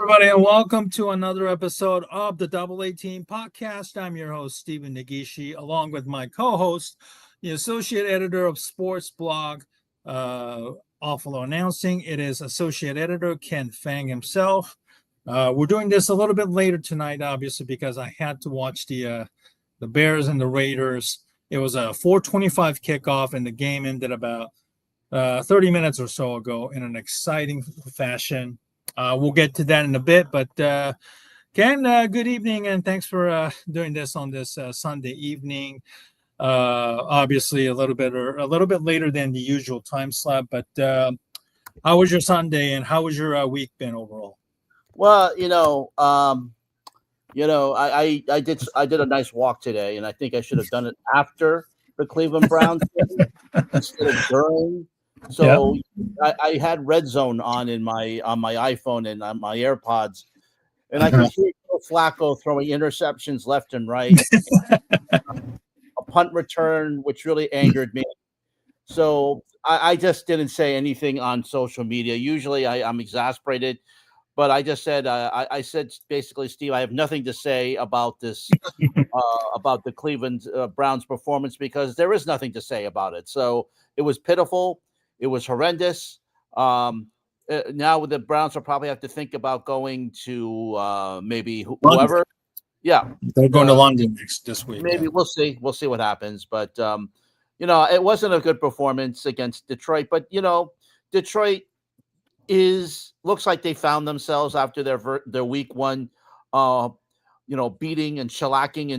everybody, and welcome to another episode of the Double A Team podcast. I'm your host, Stephen Nagishi, along with my co-host, the associate editor of sports blog, Awful Announcing. It is associate editor Ken Fang himself. We're doing this a little bit later tonight, obviously, because I had to watch the Bears and the Raiders. It was a 4:25 kickoff, and the game ended about 30 minutes or so ago in an exciting fashion. We'll get to that in a bit, but Ken, good evening, and thanks for doing this on this Sunday evening. Obviously, a little bit later than the usual time slot. But how was your Sunday, and how was your week been overall? Well, I did a nice walk today, and I think I should have done it after the Cleveland Browns game instead of during. So yeah. I had Red Zone on my iPhone and on my AirPods, and I could hear Joe Flacco throwing interceptions left and right, a punt return, which really angered me. So I just didn't say anything on social media. Usually I'm exasperated, but I just said I said basically, Steve, I have nothing to say about this about the Cleveland Browns performance because there is nothing to say about it. So it was pitiful. It was horrendous. Now the Browns will probably have to think about going to maybe whoever. Yeah, they're going to London this week. Maybe we'll see. We'll see what happens. But it wasn't a good performance against Detroit. But Detroit looks like they found themselves after their week one, beating and shellacking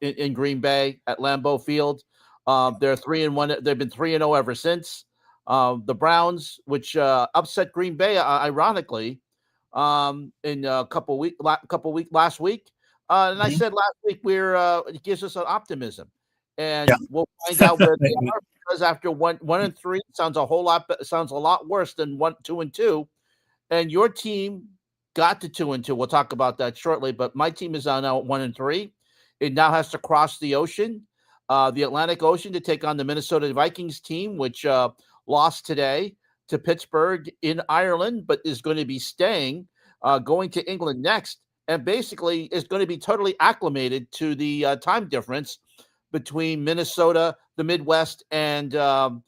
in Green Bay at Lambeau Field. They're 3-1. They've been 3-0 ever since. The Browns, which upset Green Bay, ironically, in a couple weeks last week. And I said last week it gives us an optimism, and we'll find out where they are because after 1-3 sounds a lot worse than 2-2. And your team got to 2-2. We'll talk about that shortly. But my team is now at 1-3. It now has to cross the ocean. The Atlantic Ocean to take on the Minnesota Vikings team, which lost today to Pittsburgh in Ireland, but is going to be staying, going to England next, and basically is going to be totally acclimated to the time difference between Minnesota, the Midwest, and the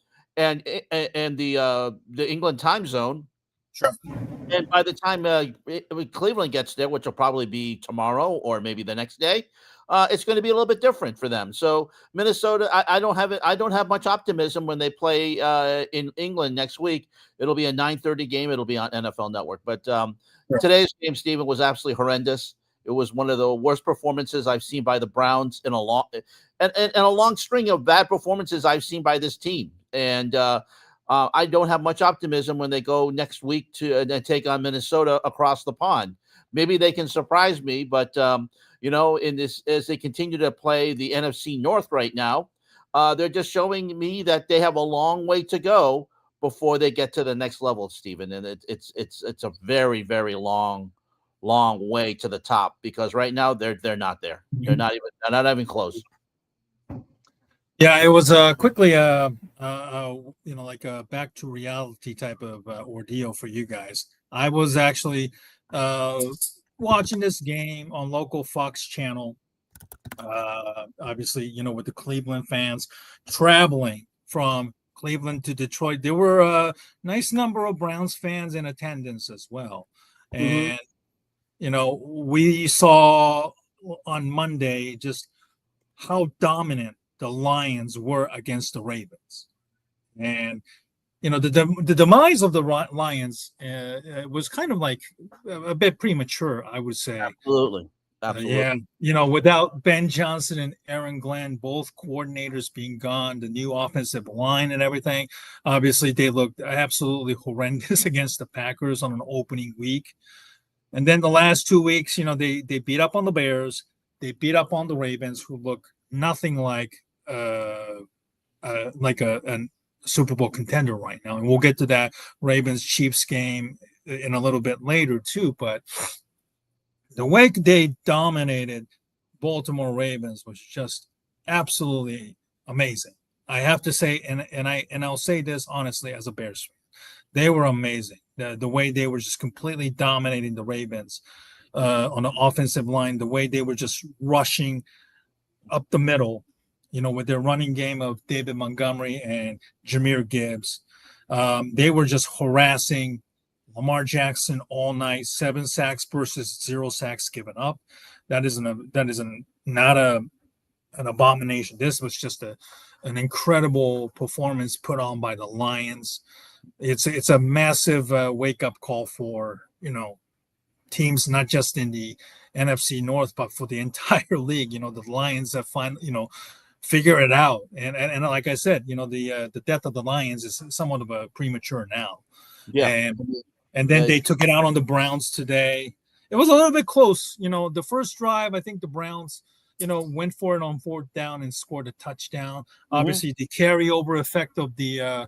England time zone. Sure. And by the time Cleveland gets there, which will probably be tomorrow or maybe the next day, it's going to be a little bit different for them. So Minnesota, I don't have much optimism when they play in England next week. It'll be a 9:30 game. It'll be on NFL Network. But today's game, Stephen, was absolutely horrendous. It was one of the worst performances I've seen by the Browns in a long string of bad performances I've seen by this team. And I don't have much optimism when they go next week to take on Minnesota across the pond. Maybe they can surprise me, but in this, as they continue to play the NFC North right now, they're just showing me that they have a long way to go before they get to the next level, Stephen. And it's a very, very long way to the top because right now they're not there. They're not even close. Yeah, it was quickly like a back to reality type of ordeal for you guys. I was actually watching this game on local Fox channel. Obviously, with the Cleveland fans traveling from Cleveland to Detroit. There were a nice number of Browns fans in attendance as well. And, we saw on Monday just how dominant the Lions were against the Ravens. And, the demise of the Lions was kind of like a bit premature, I would say. Absolutely. Without Ben Johnson and Aaron Glenn, both coordinators being gone, the new offensive line and everything, obviously they looked absolutely horrendous against the Packers on an opening week. And then the last 2 weeks, they beat up on the Bears. They beat up on the Ravens, who look nothing like a Super Bowl contender right now. And we'll get to that Ravens-Chiefs game in a little bit later too. But the way they dominated Baltimore Ravens was just absolutely amazing. I have to say, and I'll say this honestly as a Bears fan, They were amazing. The way they were just completely dominating the Ravens on the offensive line, the way they were just rushing up the middle, with their running game of David Montgomery and Jameer Gibbs. They were just harassing Lamar Jackson all night, 7 sacks versus 0 sacks given up. That is not an abomination. This was just an incredible performance put on by the Lions. It's a massive wake up call for teams, not just in the NFC North, but for the entire league. The Lions have figure it out. And like I said, the death of the Lions is somewhat of a premature now. Yeah. And then they took it out on the Browns today. It was a little bit close. The first drive, I think the Browns, went for it on 4th down and scored a touchdown. Obviously, the carryover effect of the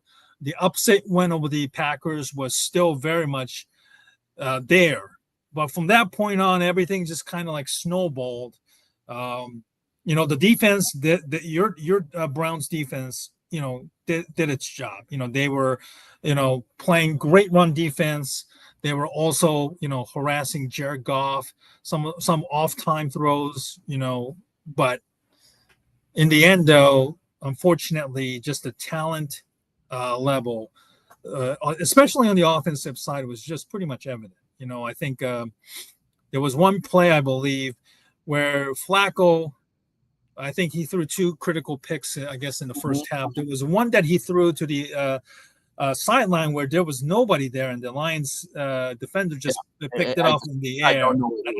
upset win over the Packers was still very much there. But from that point on, everything just kind of like snowballed. The defense, your Browns defense, did its job. They were, playing great run defense. They were also, harassing Jared Goff, some off-time throws, but in the end, though, unfortunately, just the talent level, especially on the offensive side, was just pretty much evident. I think there was one play, I believe, where Flacco, I think he threw 2 critical picks, I guess, in the first half. There was one that he threw to the sideline where there was nobody there, and the Lions defender just picked it off in the air.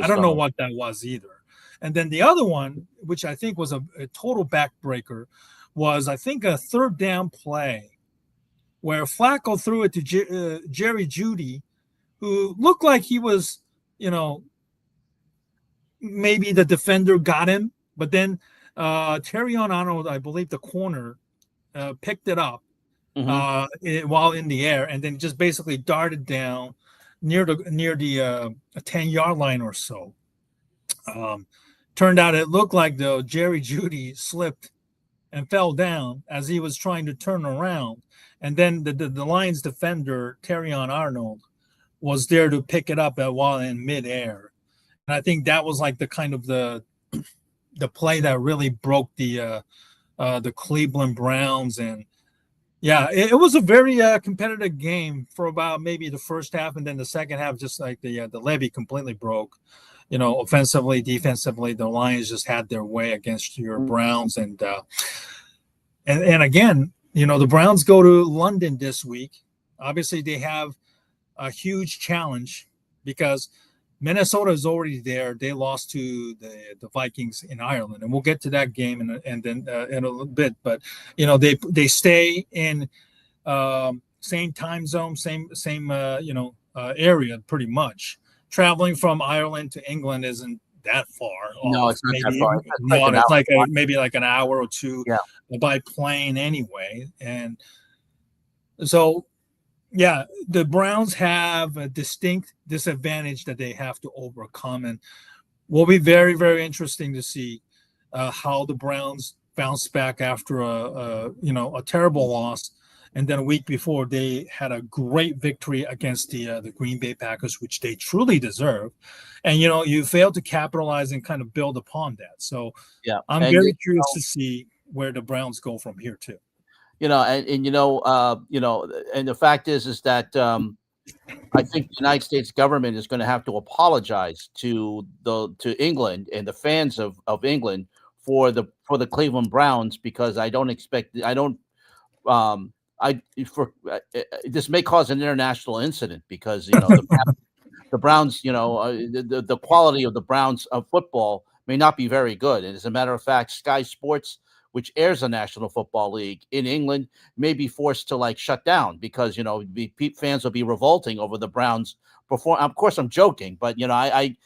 I don't know what that was either. And then the other one, which I think was a total backbreaker, was, I think, a 3rd down play where Flacco threw it to Jerry Jeudy, who looked like he was, maybe the defender got him, but then Terrion Arnold, I believe the corner, picked it up while in the air, and then just basically darted down near the 10-yard line or so. Turned out it looked like, though, Jerry Jeudy slipped and fell down as he was trying to turn around, and then the Lions defender Terrion Arnold was there to pick it up while in midair. And I think that was like the kind of the play that really broke the Cleveland Browns. And it was a very competitive game for about maybe the first half, and then the second half, just like the levee completely broke. Offensively, defensively, the Lions just had their way against your Browns, and again, the Browns go to London this week. Obviously, they have a huge challenge because Minnesota is already there. They lost to the Vikings in Ireland, and we'll get to that game and then in a little bit. But they stay in same time zone, same area pretty much. Traveling from Ireland to England isn't that far. No, it's not that far. It's like maybe like an hour or two by plane anyway, and so. Yeah, the Browns have a distinct disadvantage that they have to overcome, and will be very, very interesting to see how the Browns bounce back after a terrible loss, and then a week before they had a great victory against the Green Bay Packers, which they truly deserve, and you failed to capitalize and kind of build upon that. So I'm very curious to see where the Browns go from here too. And the fact is that I think the United States government is going to have to apologize to England and the fans of England for the Cleveland Browns, because this may cause an international incident, because the Browns, the quality of the Browns of football may not be very good. And as a matter of fact, Sky Sports, which airs the National Football League in England, may be forced to shut down, because fans will be revolting over the Browns perform. Of course, I'm joking, but I'm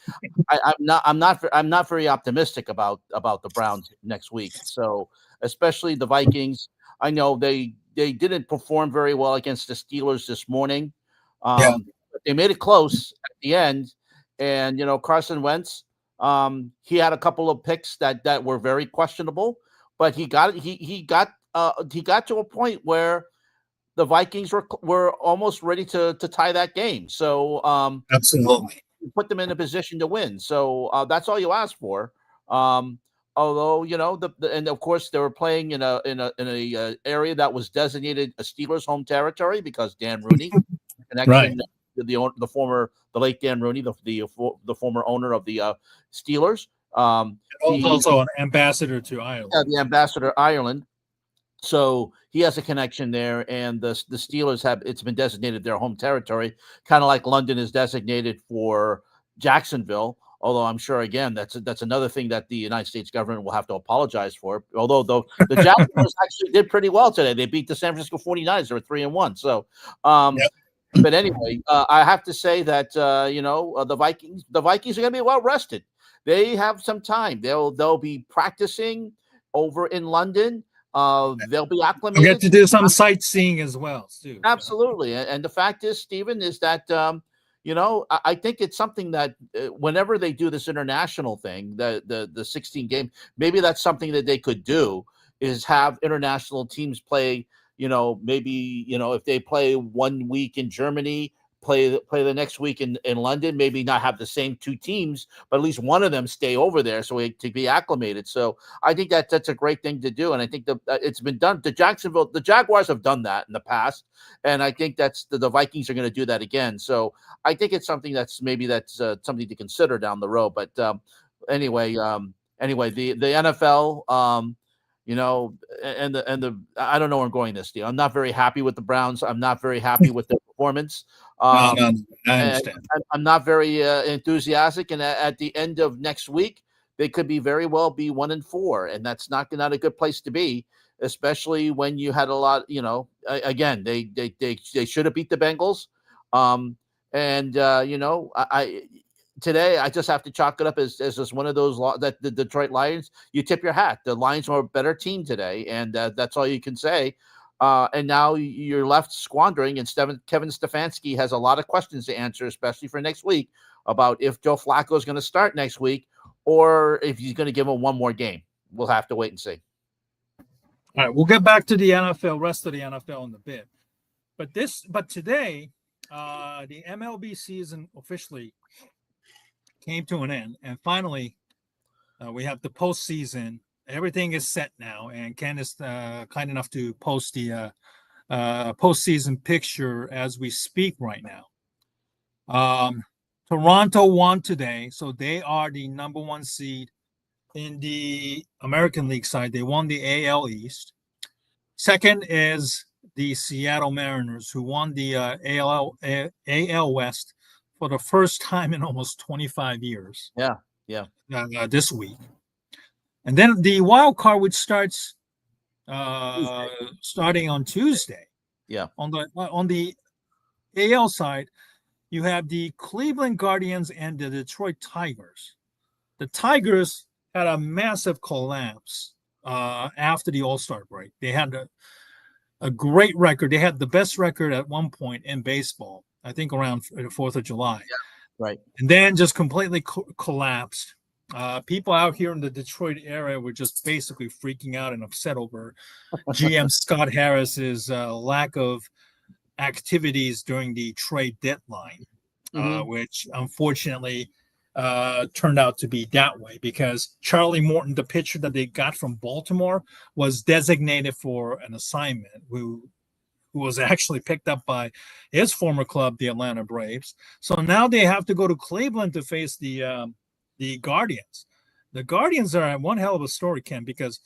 not very optimistic about the Browns next week. So especially the Vikings, I know they didn't perform very well against the Steelers this morning. They made it close at the end, and Carson Wentz, he had a couple of picks that were very questionable. But he got to a point where the Vikings were almost ready to tie that game. So Absolutely. put them in a position to win. So that's all you ask for. Although and of course they were playing in a area that was designated a Steelers home territory because Dan Rooney connection, the late Dan Rooney, the former owner of the Steelers. Also an ambassador to Ireland. Yeah, the ambassador to Ireland. So he has a connection there, and the Steelers it's been designated their home territory, kind of like London is designated for Jacksonville. Although I'm sure, again, that's another thing that the United States government will have to apologize for. Although the Jaguars actually did pretty well today. They beat the San Francisco 49ers. They were 3-1. So, But anyway, I have to say that the Vikings are going to be well rested. They have some time. They'll be practicing over in London. They'll be acclimated. We'll get to do some sightseeing as well, too. Absolutely. And the fact is, Stephen, is that, I think it's something that whenever they do this international thing, the 16 game, maybe that's something that they could do is have international teams play, maybe, if they play 1 week in Germany, play the next week in London, maybe not have the same two teams, but at least one of them stay over there to be acclimated. So I think that's a great thing to do. And I think that it's been done. The Jaguars have done that in the past. And I think that's the Vikings are going to do that again. So I think it's something that's something to consider down the road. But anyway, the NFL, I don't know where I'm going this deal. I'm not very happy with the Browns. I'm not very happy with their performance. I understand. I'm not very enthusiastic. And at the end of next week, they could very well be 1-4, and that's not a good place to be, especially when you had a lot. Again, they should have beat the Bengals. Today, I just have to chalk it up as just one of those that the Detroit Lions. You tip your hat. The Lions are a better team today, and that's all you can say. And now you're left squandering, and Kevin Stefanski has a lot of questions to answer, especially for next week, about if Joe Flacco is going to start next week or if he's going to give him one more game. We'll have to wait and see. All right, we'll get back to the rest of the NFL in a bit. But today, the MLB season officially came to an end, and finally, we have the postseason. Everything is set now, and Ken is kind enough to post the postseason picture as we speak right now. Toronto won today, so they are the number one seed in the American League side. They won the AL East. Second is the Seattle Mariners, who won the AL West for the first time in almost 25 years. Yeah. This week. And then the wild card, which starts starting on Tuesday. Yeah. On the AL side, you have the Cleveland Guardians and the Detroit Tigers. The Tigers had a massive collapse after the All-Star break. They had a great record. They had the best record at one point in baseball, I think around the 4th of July. Yeah, right. And then just completely collapsed. People out here in the Detroit area were just basically freaking out and upset over GM Scott Harris's lack of activities during the trade deadline, which unfortunately turned out to be that way because Charlie Morton, the pitcher that they got from Baltimore, was designated for an assignment, who was actually picked up by his former club, the Atlanta Braves. So now they have to go to Cleveland to face the Guardians. The Guardians are one hell of a story, Ken, because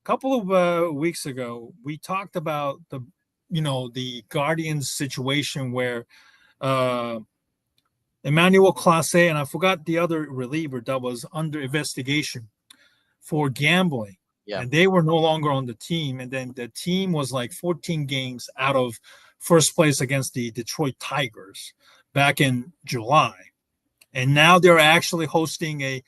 a couple of weeks ago we talked about the Guardians situation where Emmanuel Clase, and I forgot the other reliever that was under investigation for gambling. Yeah. And they were no longer on the team. And then the team was like 14 games out of first place against the Detroit Tigers back in July. And now they're actually hosting a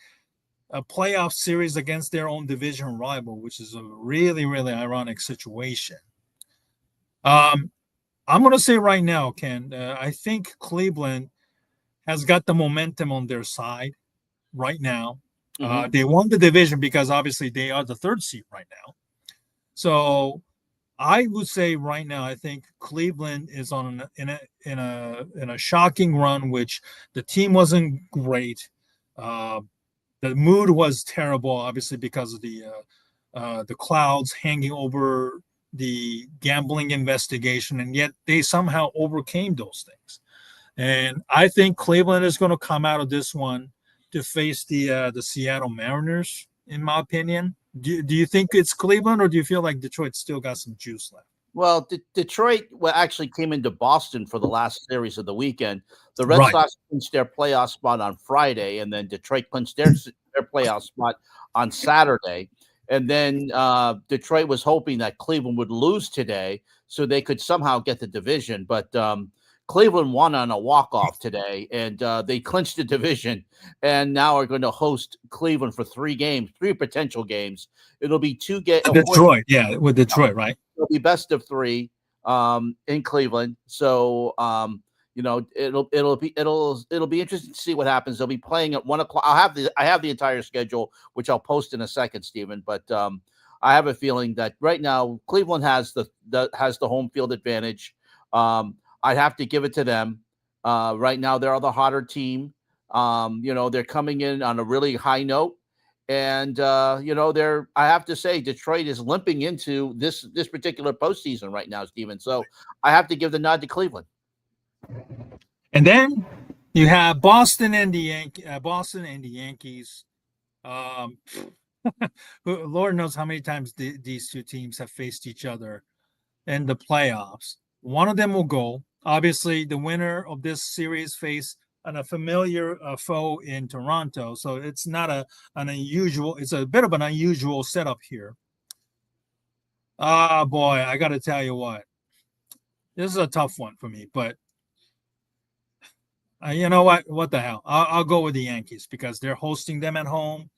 playoff series against their own division rival, which is a really, really ironic situation. I'm going to say right now, Ken, I think Cleveland has got the momentum on their side right now. They won the division because obviously they are the third seed right now. So I would say right now, I think Cleveland is in a shocking run, which the team wasn't great. Uh, the mood was terrible, obviously because of the clouds hanging over the gambling investigation, and yet they somehow overcame those things. And I think Cleveland is going to come out of this one to face the Seattle Mariners, in my opinion. Do you think it's Cleveland, or do you feel like Detroit still got some juice left? Well, Detroit actually came into Boston for the last series of the weekend. The Red Right. Sox clinched their playoff spot on Friday, and then Detroit clinched their playoff spot on Saturday. And then Detroit was hoping that Cleveland would lose today so they could somehow get the division. But Cleveland won on a walk-off today, and they clinched the division, and now are going to host Cleveland for 3 games, 3 potential games. It'll be 2 games. Detroit, yeah, with Detroit, right? It'll be best of 3 in Cleveland. So it'll be interesting to see what happens. They'll be playing at 1:00. I have the entire schedule, which I'll post in a second, Stephen. But I have a feeling that right now Cleveland has the home field advantage. I'd have to give it to them. Right now they're the hotter team. They're coming in on a really high note. And I have to say, Detroit is limping into this particular postseason right now, Steven. So I have to give the nod to Cleveland. And then you have Boston and the Yankees. Lord knows how many times these two teams have faced each other in the playoffs. One of them will go. Obviously, the winner of this series face a familiar foe in Toronto, so it's not an unusual. It's a bit of an unusual setup here. Ah, boy, I got to tell you what, this is a tough one for me. But you know what? What the hell? I'll go with the Yankees because they're hosting them at home.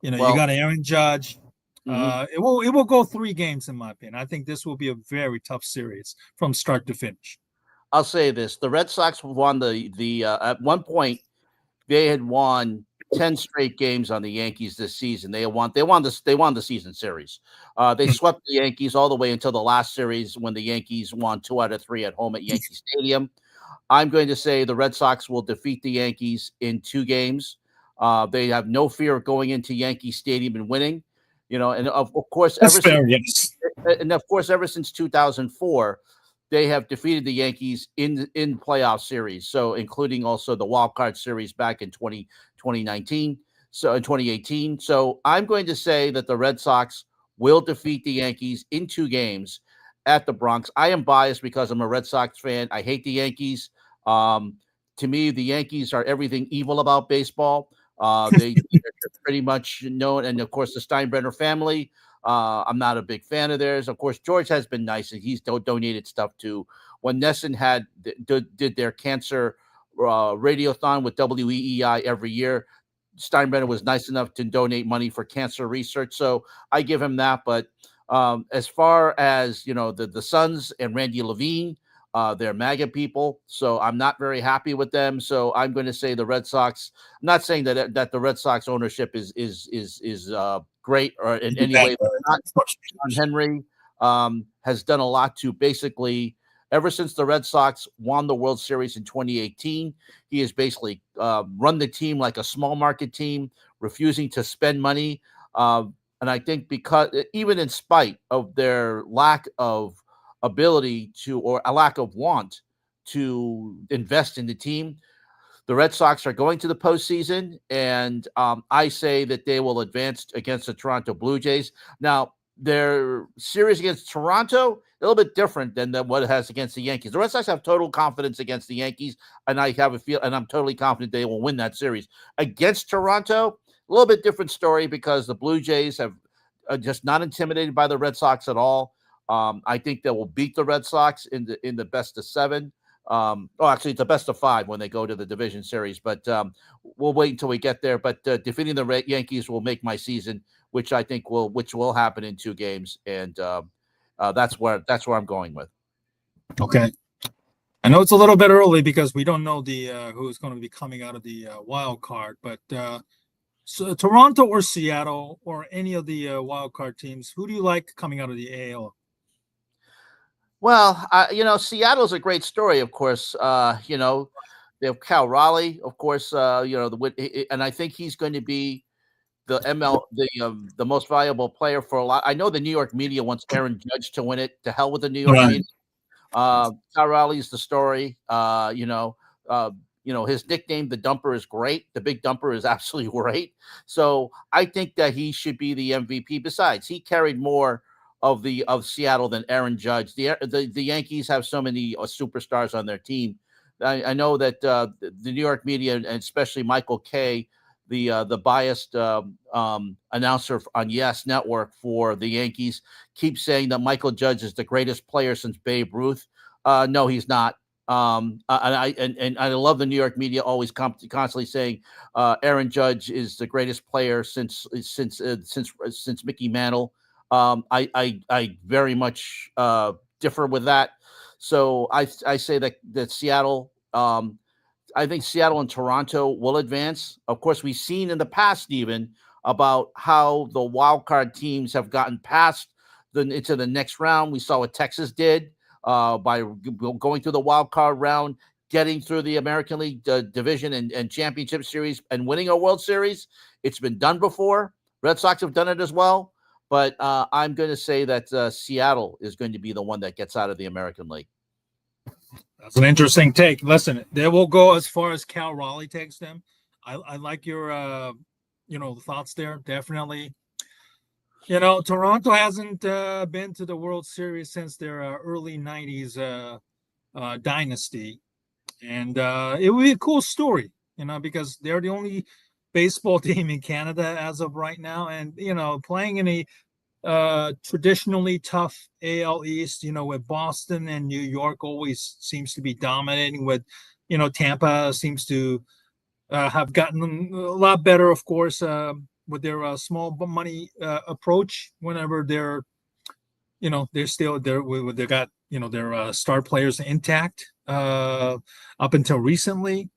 You got Aaron Judge. It will go 3 games in my opinion. I think this will be a very tough series from start to finish. I'll say this: the Red Sox won the at one point they had won 10 straight games on the Yankees this season. They won the season series. They swept the Yankees all the way until the last series when the Yankees won 2 out of 3 at home at Yankee Stadium. I'm going to say the Red Sox will defeat the Yankees in 2 games. They have no fear of going into Yankee Stadium and winning. And of course, ever since 2004. They have defeated the Yankees in playoff series, so including also the wild card series back in 2019, so in 2018. So I'm going to say that the Red Sox will defeat the Yankees in 2 games at the Bronx. I am biased because I'm a Red Sox fan. I hate the Yankees. To me, the Yankees are everything evil about baseball. They're pretty much known, and of course the Steinbrenner family. I'm not a big fan of theirs. Of course, George has been nice, and he's donated stuff to. When Nesson did their cancer radiothon with WEEI every year, Steinbrenner was nice enough to donate money for cancer research. So I give him that. But as far as the Suns and Randy Levine, they're MAGA people, so I'm not very happy with them. So I'm going to say the Red Sox. I'm not saying that the Red Sox ownership is great or in any way. John Henry has done a lot to basically, ever since the Red Sox won the World Series in 2018, he has basically run the team like a small market team, refusing to spend money. And I think because even in spite of their lack of ability or a lack of want to invest in the team, the Red Sox are going to the postseason, and I say that they will advance against the Toronto Blue Jays. Now, their series against Toronto, a little bit different than what it has against the Yankees. The Red Sox have total confidence against the Yankees, and I have and I'm totally confident they will win that series. Against Toronto, a little bit different story because the Blue Jays have just not intimidated by the Red Sox at all. I think they will beat the Red Sox in the best of 7. Actually, it's the best of 5 when they go to the division series, but we'll wait until we get there. But defeating the Yankees will make my season, which I think will happen in 2 games, and that's where I'm going with. Okay, I know it's a little bit early because we don't know who's going to be coming out of the wild card, but so Toronto or Seattle or any of the wild card teams, who do you like coming out of the AL? Well, Seattle's a great story, of course. They have Cal Raleigh, of course. And I think he's going to be the most valuable player for a lot. I know the New York media wants Aaron Judge to win it. To hell with the New York Right. media. Cal Raleigh's the story. His nickname, the Dumper, is great. The Big Dumper is absolutely great. So I think that he should be the MVP. Besides, he carried more of Seattle than Aaron Judge. The Yankees have so many superstars on their team. I know that the New York media, and especially Michael Kay, the biased announcer on Yes Network for the Yankees, keeps saying that Michael Judge is the greatest player since Babe Ruth. No, he's not. And I love the New York media always constantly saying Aaron Judge is the greatest player since Mickey Mantle. I very much differ with that. So I say that Seattle. I think Seattle and Toronto will advance. Of course, we've seen in the past, Stephen, about how the wild card teams have gotten past into the next round. We saw what Texas did by going through the wild card round, getting through the American League division and championship series, and winning a World Series. It's been done before. Red Sox have done it as well. But I'm going to say that Seattle is going to be the one that gets out of the American League. That's an interesting take. Listen, they will go as far as Cal Raleigh takes them. I like your thoughts there. Definitely. Toronto hasn't been to the World Series since their early 90s dynasty. And it would be a cool story, because they're the only baseball team in Canada as of right now. And, playing in a traditionally tough AL East, with Boston and New York always seems to be dominating. With Tampa seems to have gotten a lot better, of course, with their small money approach. Whenever they're still there, they got their star players intact up until recently.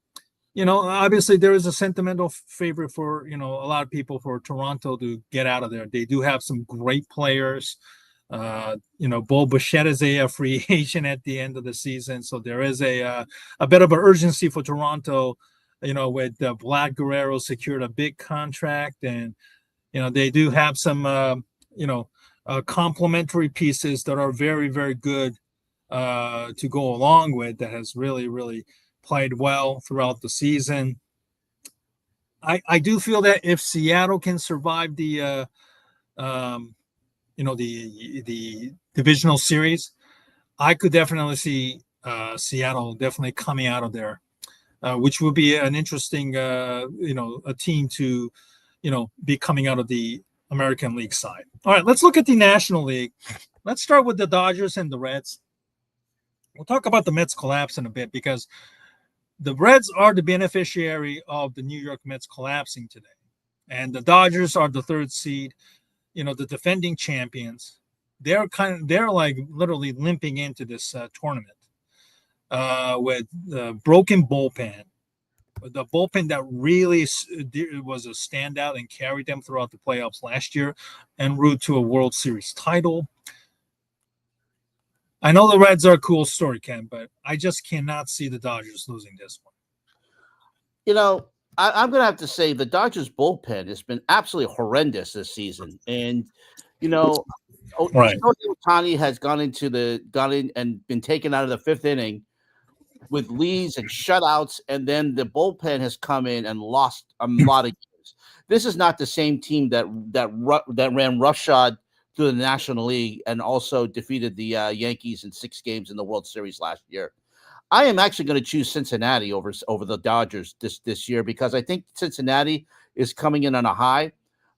Obviously there is a sentimental favorite for, a lot of people for Toronto to get out of there. They do have some great players. Bo Bichette is a free agent at the end of the season. So there is a bit of an urgency for Toronto, with Vlad Guerrero secured a big contract, and, they do have some, complementary pieces that are very, very good to go along with, that has really, really played well throughout the season. I do feel that if Seattle can survive the divisional series, I could definitely see Seattle definitely coming out of there, which would be an interesting a team to be coming out of the American League side. All right, let's look at the National League. Let's start with the Dodgers and the Reds. We'll talk about the Mets collapse in a bit, because the Reds are the beneficiary of the New York Mets collapsing today. And the Dodgers are the third seed, the defending champions. They're like literally limping into this tournament with the broken bullpen. The bullpen that really was a standout and carried them throughout the playoffs last year en route to a World Series title. I know the Reds are a cool story, Ken, but I just cannot see the Dodgers losing this one. I'm going to have to say the Dodgers bullpen has been absolutely horrendous this season. And, Right. Ohtani has gone in and been taken out of the fifth inning with leads and shutouts. And then the bullpen has come in and lost a lot of games. This is not the same team that ran roughshod through the National League and also defeated the Yankees in 6 games in the World Series last year. I am actually going to choose Cincinnati over the Dodgers this year, because I think Cincinnati is coming in on a high.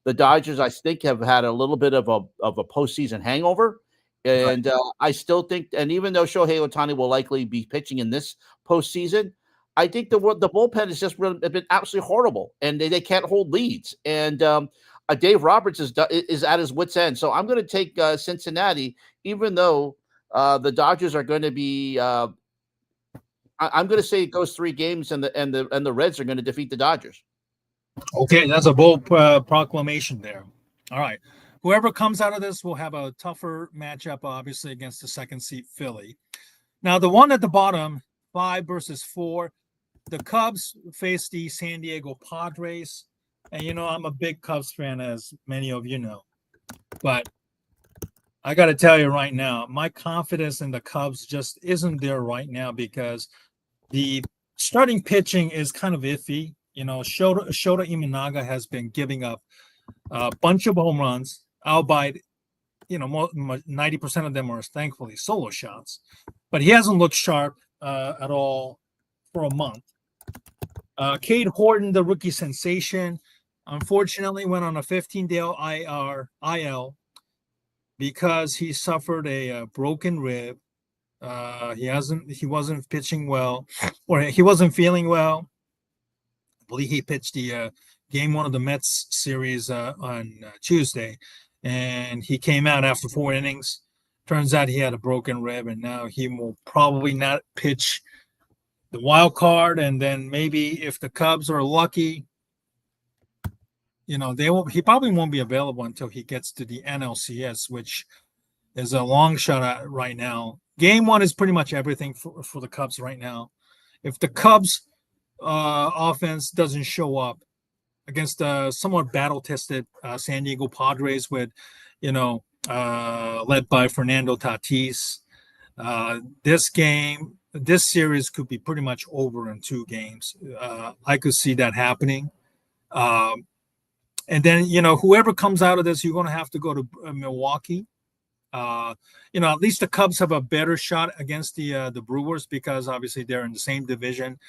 The Dodgers, I think, have had a little bit of a postseason hangover, and I still think, and even though Shohei Ohtani will likely be pitching in this postseason, I think the bullpen has just been absolutely horrible, and they can't hold leads. And Dave Roberts is at his wit's end, so I'm going to take Cincinnati, even though the Dodgers are going to be. I'm going to say it goes 3 games, and the Reds are going to defeat the Dodgers. Okay, that's a bold proclamation there. All right, whoever comes out of this will have a tougher matchup, obviously, against the second seed Philly. Now, the one at the bottom, 5 versus 4, the Cubs face the San Diego Padres. And, I'm a big Cubs fan, as many of you know. But I got to tell you right now, my confidence in the Cubs just isn't there right now because the starting pitching is kind of iffy. Shota Imanaga has been giving up a bunch of home runs, albeit, 90% of them are thankfully solo shots. But he hasn't looked sharp at all for a month. Cade Horton, the rookie sensation, unfortunately went on a 15-day IL because he suffered a broken rib. He wasn't pitching well, or he wasn't feeling well. I believe he pitched the game 1 of the Mets series on Tuesday, and he came out after 4 innings. Turns out he had a broken rib, and now he will probably not pitch the wild card. And then maybe if the Cubs are lucky, he probably won't be available until he gets to the NLCS, which is a long shot right now. Game 1 is pretty much everything for the Cubs right now. If the Cubs offense doesn't show up against a somewhat battle-tested San Diego Padres with, led by Fernando Tatis, this series could be pretty much over in 2 games. I could see that happening. And then, whoever comes out of this, you're going to have to go to Milwaukee. At least the Cubs have a better shot against the Brewers because obviously they're in the same division.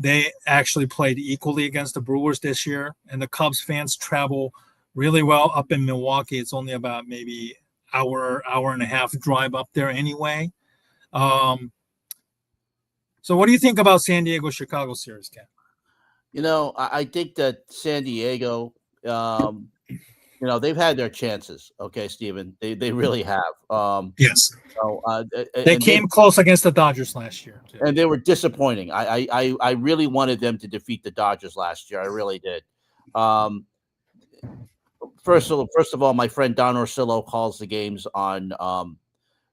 They actually played equally against the Brewers this year, and the Cubs fans travel really well up in Milwaukee. It's only about maybe hour and a half drive up there anyway. So what do you think about San Diego-Chicago series, Ken? I think that San Diego, they've had their chances. Okay, Steven, they really have. Yes. They came close against the Dodgers last year, too. And they were disappointing. I really wanted them to defeat the Dodgers last year. I really did. First of all, my friend Don Orsillo calls the games on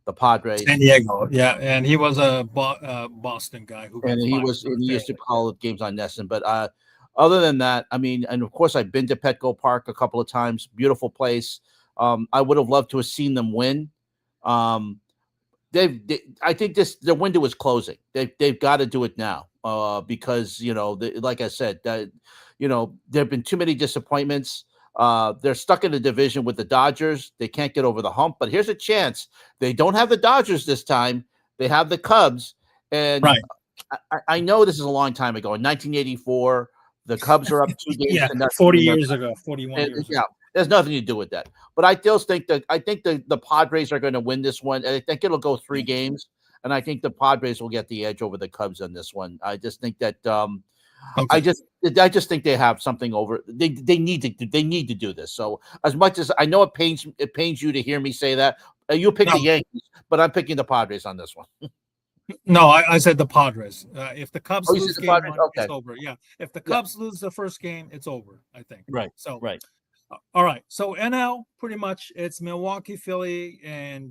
the Padres. San Diego, yeah, and he was a Boston guy he used to call the games on NESN. But other than that, and of course I've been to Petco Park a couple of times. Beautiful place. I would have loved to have seen them win. I think their window is closing. They've got to do it now because like I said, there have been too many disappointments. They're stuck in a division with the Dodgers. They can't get over the hump. But here's a chance. They don't have the Dodgers this time. They have the Cubs. And right. I know this is a long time ago. In 1984, the Cubs are up 2 games. Yeah, 40 years ago, 41 years ago. Yeah, there's nothing to do with that. But I still think the Padres are going to win this one. I think it'll go 3 games, and I think the Padres will get the edge over the Cubs on this one. I just think that I just think they have something over. They need to do this. So as much as I know it pains you to hear me say that, you pick the Yankees, but I'm picking the Padres on this one. No, I said the Padres. If the Cubs lose game 1, okay. It's over. Yeah, if the Cubs lose the first game, it's over, I think. Right. So right. All right. So NL, pretty much it's Milwaukee, Philly, and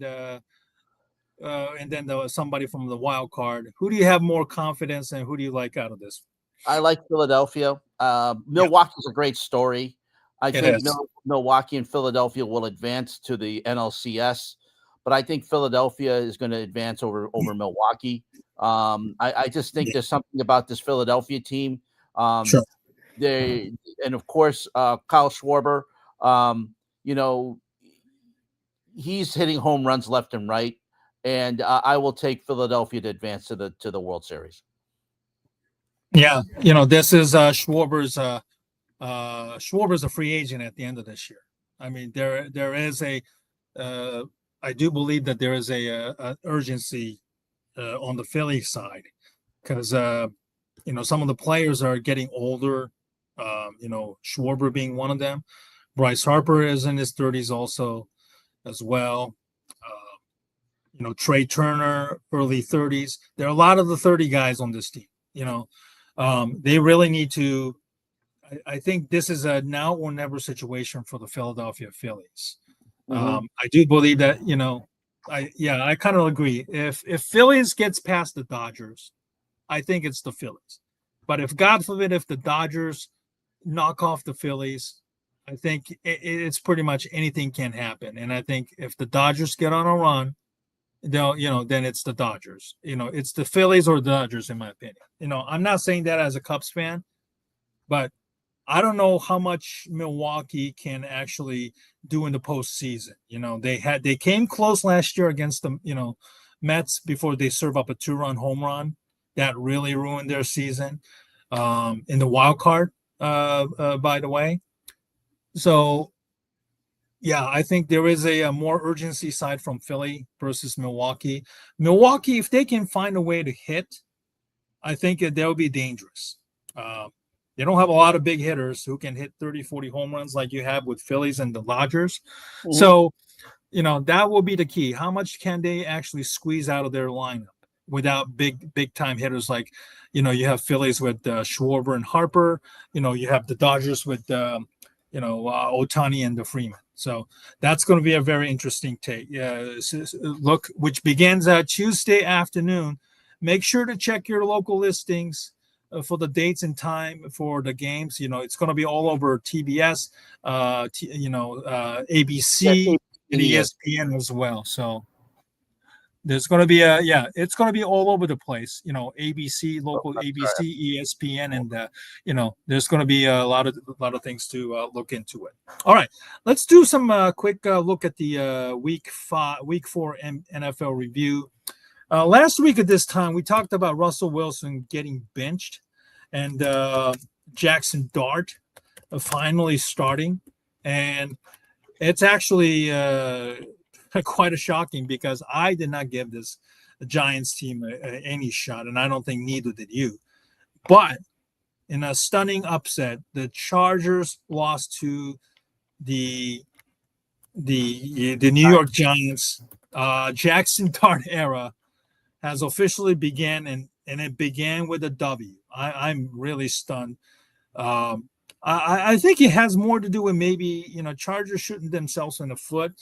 then somebody from the wild card. Who do you have more confidence in? Who do you like out of this? I like Philadelphia. Milwaukee's a great story. I think Milwaukee and Philadelphia will advance to the NLCS, but I think Philadelphia is going to advance over Milwaukee. I just think there's something about this Philadelphia team. Sure. And of course, Kyle Schwarber, he's hitting home runs left and right, and I will take Philadelphia to advance to the World Series. Yeah, this is Schwarber's a free agent at the end of this year. I mean, there is I do believe that there is a urgency on the Philly side because some of the players are getting older. Schwarber being one of them. Bryce Harper is in his 30s also as well. Trey Turner, early 30s. There are a lot of the 30 guys on this team. They really need to. I think this is a now or never situation for the Philadelphia Phillies. I do believe that, I kind of agree. If Phillies gets past the Dodgers, I think it's the Phillies. But if God forbid, if the Dodgers knock off the Phillies, I think it's pretty much anything can happen. And I think if the Dodgers get on a run, then it's the Dodgers. It's the Phillies or the Dodgers, in my opinion. I'm not saying that as a Cubs fan, but I don't know how much Milwaukee can actually do in the postseason. They came close last year against the Mets before they serve up a 2-run home run that really ruined their season in the wild card. By the way, so yeah, I think there is a more urgency side from Philly versus Milwaukee. Milwaukee, if they can find a way to hit, I think they'll be dangerous. They don't have a lot of big hitters who can hit 30, 40 home runs like you have with Phillies and the Dodgers. So, that will be the key. How much can they actually squeeze out of their lineup without big time hitters like, you have Phillies with Schwarber and Harper. You have the Dodgers with, Otani and the Freeman. So that's going to be a very interesting take. Look, which begins Tuesday afternoon. Make sure to check your local listings for the dates and time for the games. It's going to be all over TBS, ABC, and ESPN as well. So there's going to be it's going to be all over the place. ABC, local ABC, ESPN, and there's going to be a lot of things to look into it. All right, let's do some quick look at the week 4 NFL review. Last week at this time, we talked about Russell Wilson getting benched and Jackson Dart finally starting. And it's actually quite a shocking because I did not give this Giants team any shot, and I don't think neither did you. But in a stunning upset, the Chargers lost to the New York Giants. Jackson Dart era has officially began, and it began with a W. I'm really stunned. I think it has more to do with maybe Chargers shooting themselves in the foot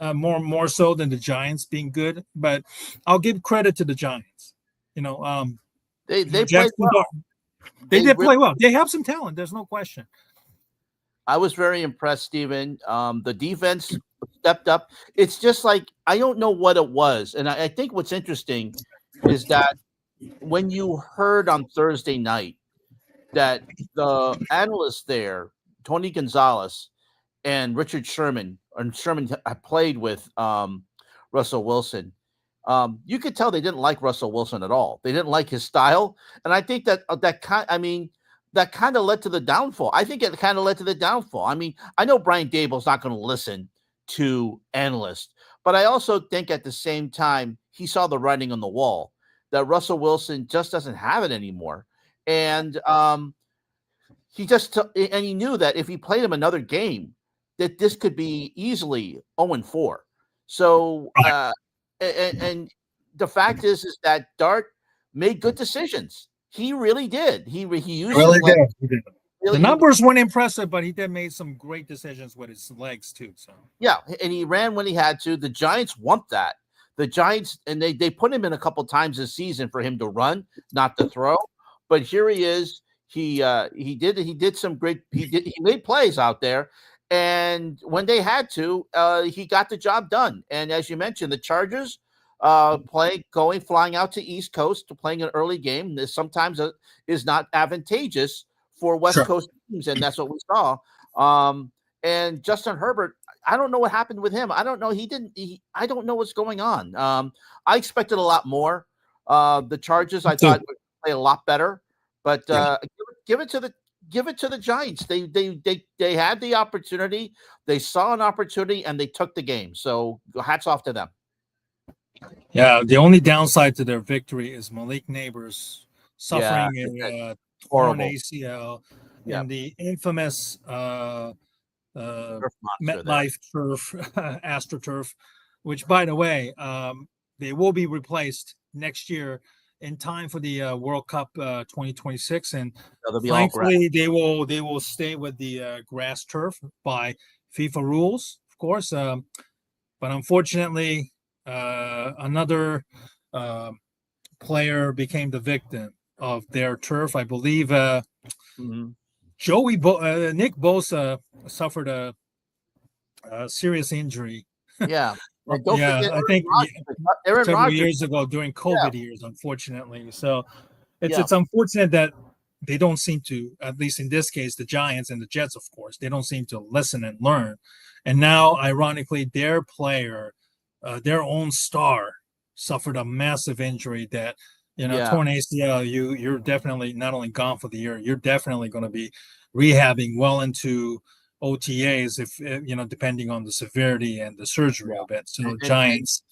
more so than the Giants being good. But I'll give credit to the Giants. They played well. Dart, they did play well. They have some talent. There's no question. I was very impressed, Steven. The defense stepped up. It's just like, I don't know what it was. And I think what's interesting is that when you heard on Thursday night that the analysts there, Tony Gonzalez and Richard Sherman, had played with Russell Wilson, you could tell they didn't like Russell Wilson at all. They didn't like his style. And I think that kind of led to the downfall. I think it kind of led to the downfall. I mean, I know Brian Dable's not going to listen to analysts, but I also think at the same time, he saw the writing on the wall that Russell Wilson just doesn't have it anymore. And he knew that if he played him another game, that this could be easily 0-4. So, and the fact is that Dart made good decisions. He really did. He used really did. The numbers weren't impressive, but he did make some great decisions with his legs too. So yeah, and he ran when he had to. The Giants want that. The Giants, and they put him in a couple times this season for him to run, not to throw. But here he is. He did some great. He made plays out there, and when they had to, he got the job done. And as you mentioned, the Chargers flying out to East Coast to playing an early game. This sometimes is not advantageous for West Coast teams, and that's what we saw. And Justin Herbert, I don't know what happened with him. I don't know. I don't know what's going on. I expected a lot more. The Chargers, I thought, would play a lot better, but give it to the Giants. They had the opportunity. They saw an opportunity, and they took the game. So hats off to them. Yeah, the only downside to their victory is Malik Neighbors suffering a torn ACL in the infamous MetLife turf, AstroTurf, which, by the way, they will be replaced next year in time for the World Cup 2026, and thankfully they will stay with the grass turf by FIFA rules of course. But unfortunately, another player became the victim of their turf. I believe Mhm. Nick Bosa suffered a serious injury. Yeah. And don't Yeah, forget I think Aaron several Rodgers. years ago during Yeah. COVID years, unfortunately. So Yeah. it's unfortunate that they don't seem to, at least in this case, the Giants and the Jets, of course, they don't seem to listen and learn. And now, ironically, their player, their own star, suffered a massive injury that, Yeah. torn ACL. You're definitely not only gone for the year, you're definitely going to be rehabbing well into OTAs if depending on the severity and the surgery Yeah. of it. So And Giants,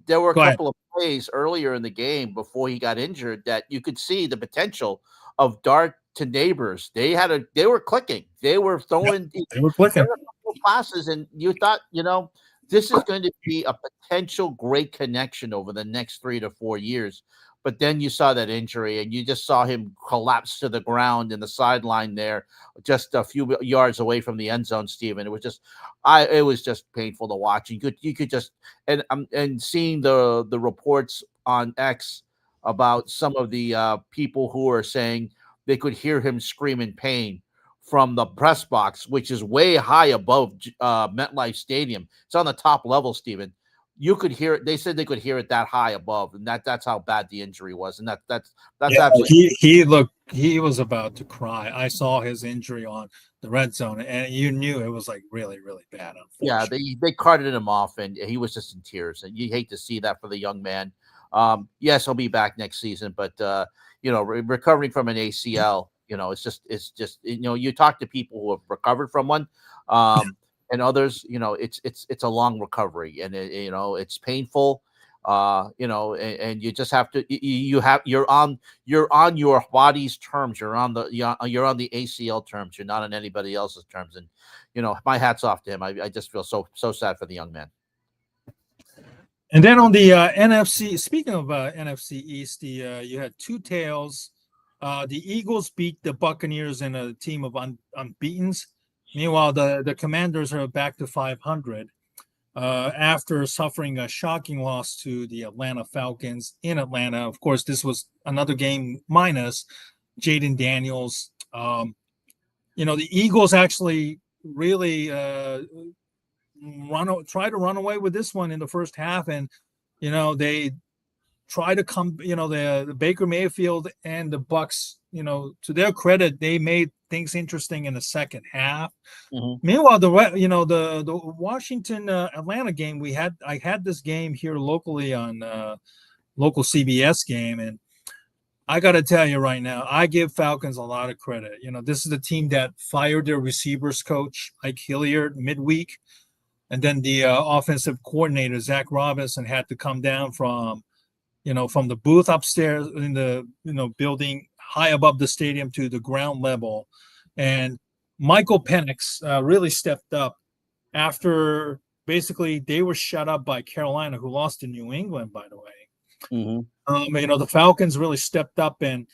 there were a go ahead. couple of plays earlier in the game before he got injured that you could see the potential of dart to neighbors. They were clicking. They were Yep, throwing they were there clicking. were a couple of passes, and you thought, this is going to be a potential great connection over the next 3 to 4 years. But then you saw that injury, and you just saw him collapse to the ground in the sideline there, just a few yards away from the end zone. Steven, it was just painful to watch. You could just and seeing the reports on X about some of the people who are saying they could hear him scream in pain from the press box, which is way high above MetLife Stadium. It's on the top level, Stephen. You could hear it. They said they could hear it that high above, and that's how bad the injury was. And that's Yeah, absolutely. he was about to cry. I saw his injury on the red zone, and you knew it was like really, really bad, Yeah, unfortunately. they carted him off, and he was just in tears. And you hate to see that for the young man. Yes, he'll be back next season, but recovering from an ACL, it's just you talk to people who have recovered from one, and others, it's a long recovery, and it's painful. And you just have to you're on your body's terms. You're on the ACL terms. You're not on anybody else's terms, and my hat's off to him. I just feel so sad for the young man. And then on the NFC, speaking of NFC East, you had two tails. The Eagles beat the Buccaneers in a team of unbeatens. Meanwhile, the Commanders are back to 500 after suffering a shocking loss to the Atlanta Falcons in Atlanta. Of course, this was another game minus Jaden Daniels. The Eagles actually really try to run away with this one in the first half, and they try to come. The Baker Mayfield and the Bucks. To their credit, they made things interesting in the second half. Mhm. Meanwhile, the Washington Atlanta game, I had this game here locally on local CBS game, and I got to tell you right now, I give Falcons a lot of credit. This is the team that fired their receivers coach Ike Hilliard midweek, and then the offensive coordinator Zach Robinson had to come down from the booth upstairs in the building high above the stadium to the ground level, and Michael Penix really stepped up after basically they were shut up by Carolina, who lost to New England, by the way. Mhm. The Falcons really stepped up, and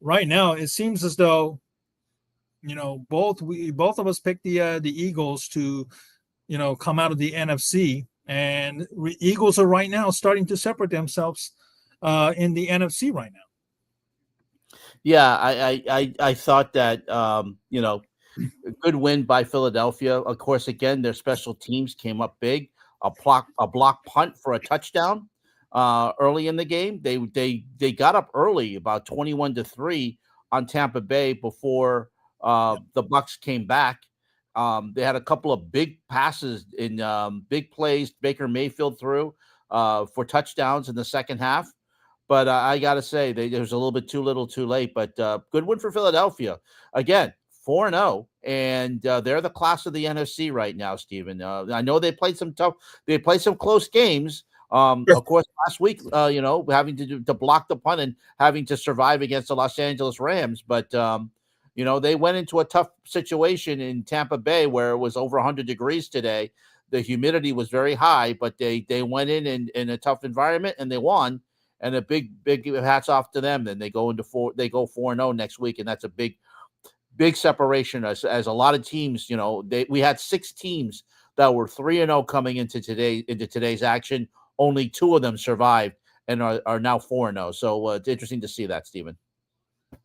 right now it seems as though both of us picked the Eagles to come out of the NFC, and Eagles are right now starting to separate themselves in the NFC right now. Yeah, I thought that a good win by Philadelphia. Of course, again, their special teams came up big. A block punt for a touchdown early in the game. They got up early, about 21-3 on Tampa Bay before the Bucks came back. They had a couple of big passes in big plays. Baker Mayfield threw for touchdowns in the second half. But I got to say, there was a little bit too little, too late. But good win for Philadelphia. Again, 4-0, and they're the class of the NFC right now, Stephen. I know they played some close games. Of course, last week, having to block the punt and having to survive against the Los Angeles Rams. But they went into a tough situation in Tampa Bay where it was over 100 degrees today. The humidity was very high, but they went in a tough environment and they won. And a big hats off to them. Then they go 4-0 next week, and that's a big big separation as a lot of teams. We had 6 teams that were 3-0 coming into today's action. Only 2 of them survived and are now 4-0. So it's interesting to see that, Stephen.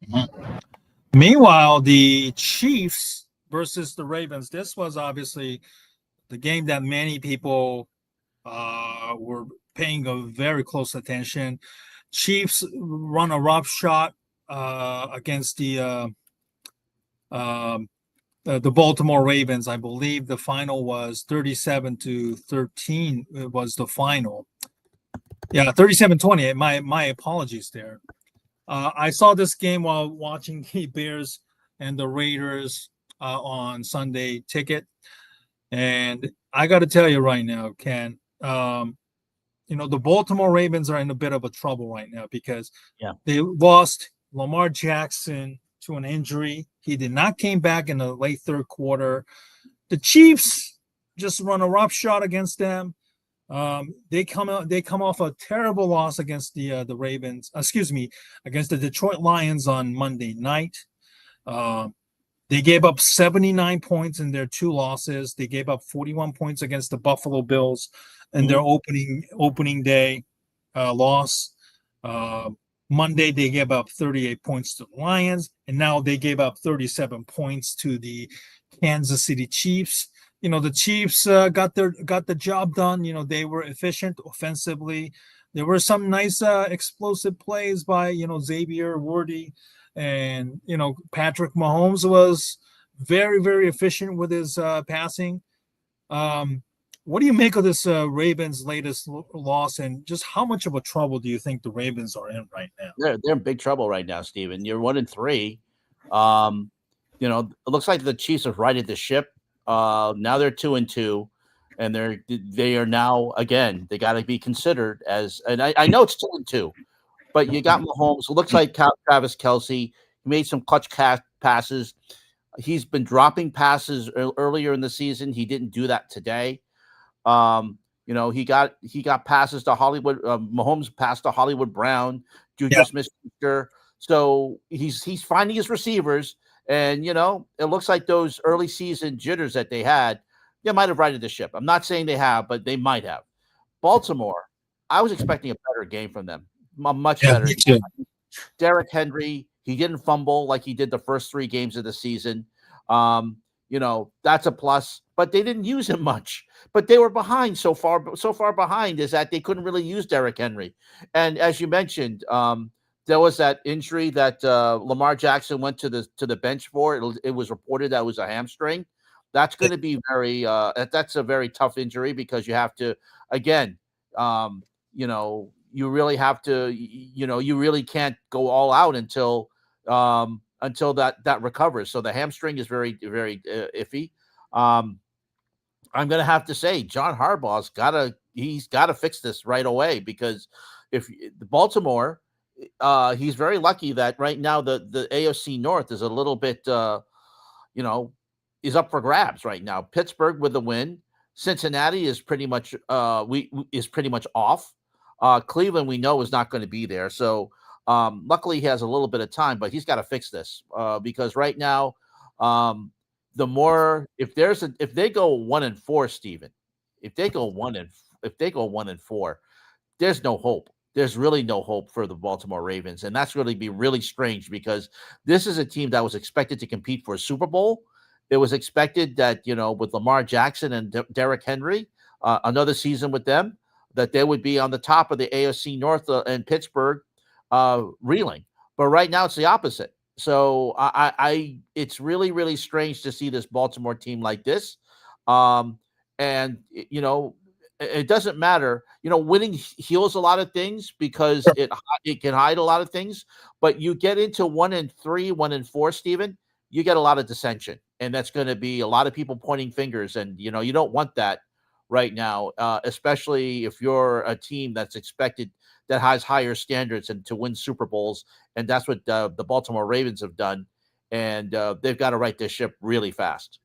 Mm-hmm. Meanwhile, the Chiefs versus the Ravens. This was obviously the game that many people were paying a very close attention. Chiefs run a rough shot against the Baltimore Ravens. I believe the final was 37-13. It was the final. Yeah, 37-20. My apologies there. I saw this game while watching the Bears and the Raiders on Sunday Ticket, and I got to tell you right now, Ken, the Baltimore Ravens are in a bit of a trouble right now because they lost Lamar Jackson to an injury. He did not came back in the late third quarter. The Chiefs just run a rough shot against them. They come off a terrible loss against the Ravens. Against the Detroit Lions on Monday night. They gave up 79 points in their 2 losses. They gave up 41 points against the Buffalo Bills in their opening day loss. Monday, they gave up 38 points to the Lions, and now they gave up 37 points to the Kansas City Chiefs. The Chiefs got the job done. They were efficient offensively. There were some nice explosive plays by Xavier Worthy, and Patrick Mahomes was very, very efficient with his passing. What do you make of this Ravens' latest loss, and just how much of a trouble do you think the Ravens are in right now? They're in big trouble right now, Steven. You're 1-3. It looks like the Chiefs have righted the ship. Now they're 2-2, and they are now again. They got to be considered as. And I know it's 2-2, but you got Mahomes. It looks like Travis Kelce. He made some clutch passes. He's been dropping passes earlier in the season. He didn't do that today. He got passes to Hollywood. Mahomes passed to Hollywood Brown, Juju Smith-Schuster. So he's finding his receivers, and it looks like those early season jitters that they had, they might have righted the ship. I'm not saying they have, but they might have. Baltimore, I was expecting a better game from them, much better. Derrick Henry, he didn't fumble like he did the first 3 games of the season. That's a plus, but they didn't use him much. But they were behind so far behind is that they couldn't really use Derrick Henry. And as you mentioned, there was that injury that Lamar Jackson went to the bench for. It was reported that it was a hamstring. That's going to be that's a very tough injury because you have to, again, you really have to, you really can't go all out until that recovers. So the hamstring is very, very iffy. I'm going to have to say John Harbaugh's got to fix this right away, because if the Baltimore, he's very lucky that right now the AFC North is a little bit, is up for grabs right now. Pittsburgh with the win. Cincinnati is pretty much off. Cleveland, we know, is not going to be there. So luckily he has a little bit of time, but he's got to fix this because right now, if they go 1-4, Steven, if they go 1-4, there's no hope. There's really no hope for the Baltimore Ravens, and that's really be really strange because this is a team that was expected to compete for a Super Bowl. It was expected that with Lamar Jackson and Derrick Henry, another season with them, that they would be on the top of the AFC North and Pittsburgh reeling. But right now it's the opposite. So it's really, really strange to see this Baltimore team like this. And it doesn't matter. Winning heals a lot of things because it can hide a lot of things. But you get into 1-3, 1-4, Steven, you get a lot of dissension. And that's going to be a lot of people pointing fingers. And, you don't want that right now, especially if you're a team that's expected that has higher standards and to win Super Bowls. And that's what the Baltimore Ravens have done. And they've got to right this ship really fast.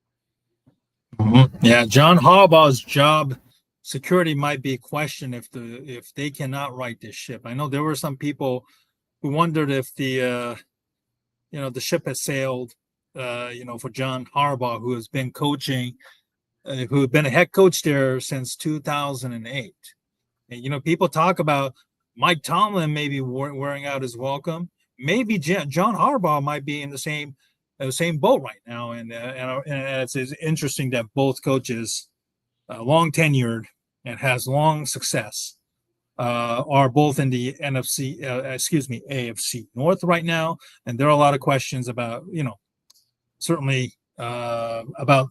Mm-hmm. Yeah, John Harbaugh's job security might be questioned if they cannot right this ship. I know there were some people who wondered if the ship has sailed for John Harbaugh, who has been coaching, who had been a head coach there since 2008. And, people talk about Mike Tomlin maybe wearing out his welcome. Maybe John Harbaugh might be in the same boat right now. And it's interesting that both coaches, long tenured and has long success, are both in the AFC North right now. And there are a lot of questions about, certainly about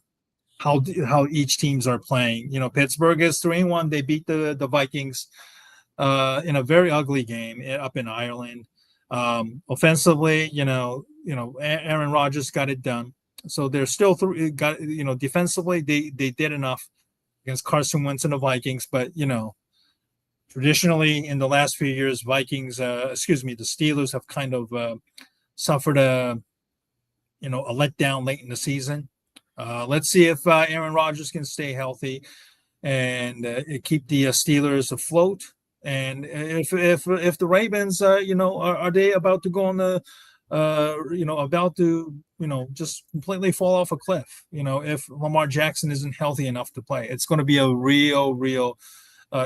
how each teams are playing. Pittsburgh is 3-1. They beat the Vikings in a very ugly game up in Ireland. Offensively, Aaron Rodgers got it done. So they're still defensively they did enough against Carson Wentz and the Vikings, but traditionally in the last few years, the Steelers have kind of suffered a letdown late in the season. Let's see if Aaron Rodgers can stay healthy and keep the Steelers afloat. And if the Ravens, are they about to go on the, just completely fall off a cliff? If Lamar Jackson isn't healthy enough to play, it's going to be a real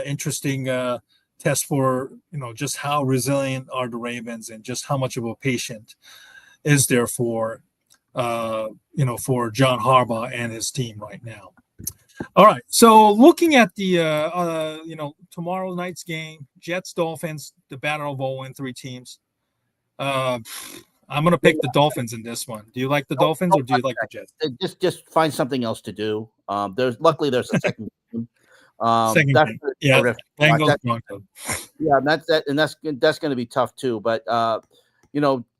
interesting test for just how resilient are the Ravens and just how much of a patient is there for John Harbaugh and his team right now. All right, so looking at the tomorrow night's game, Jets Dolphins, the battle of 0-3 teams. I'm going to pick the Dolphins in this one. Do you like the Dolphins or do you like the Jets? Just find something else to do. There's a second game. Second game. Yeah, Bengals, Broncos. Yeah, that's going to be tough too. But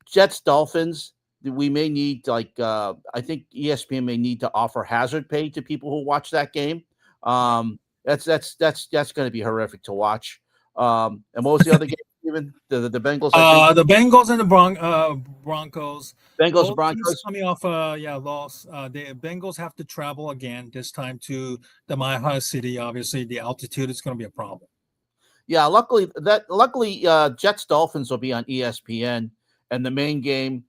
Jets Dolphins, we may need I think ESPN may need to offer hazard pay to people who watch that game. That's going to be horrific to watch. And what was the other game? Even the Bengals. The Bengals and the Broncos. Bengals Broncos coming off loss. The Bengals have to travel again this time to the Mile City. Obviously, the altitude is going to be a problem. Yeah, luckily Jets Dolphins will be on ESPN, and the main game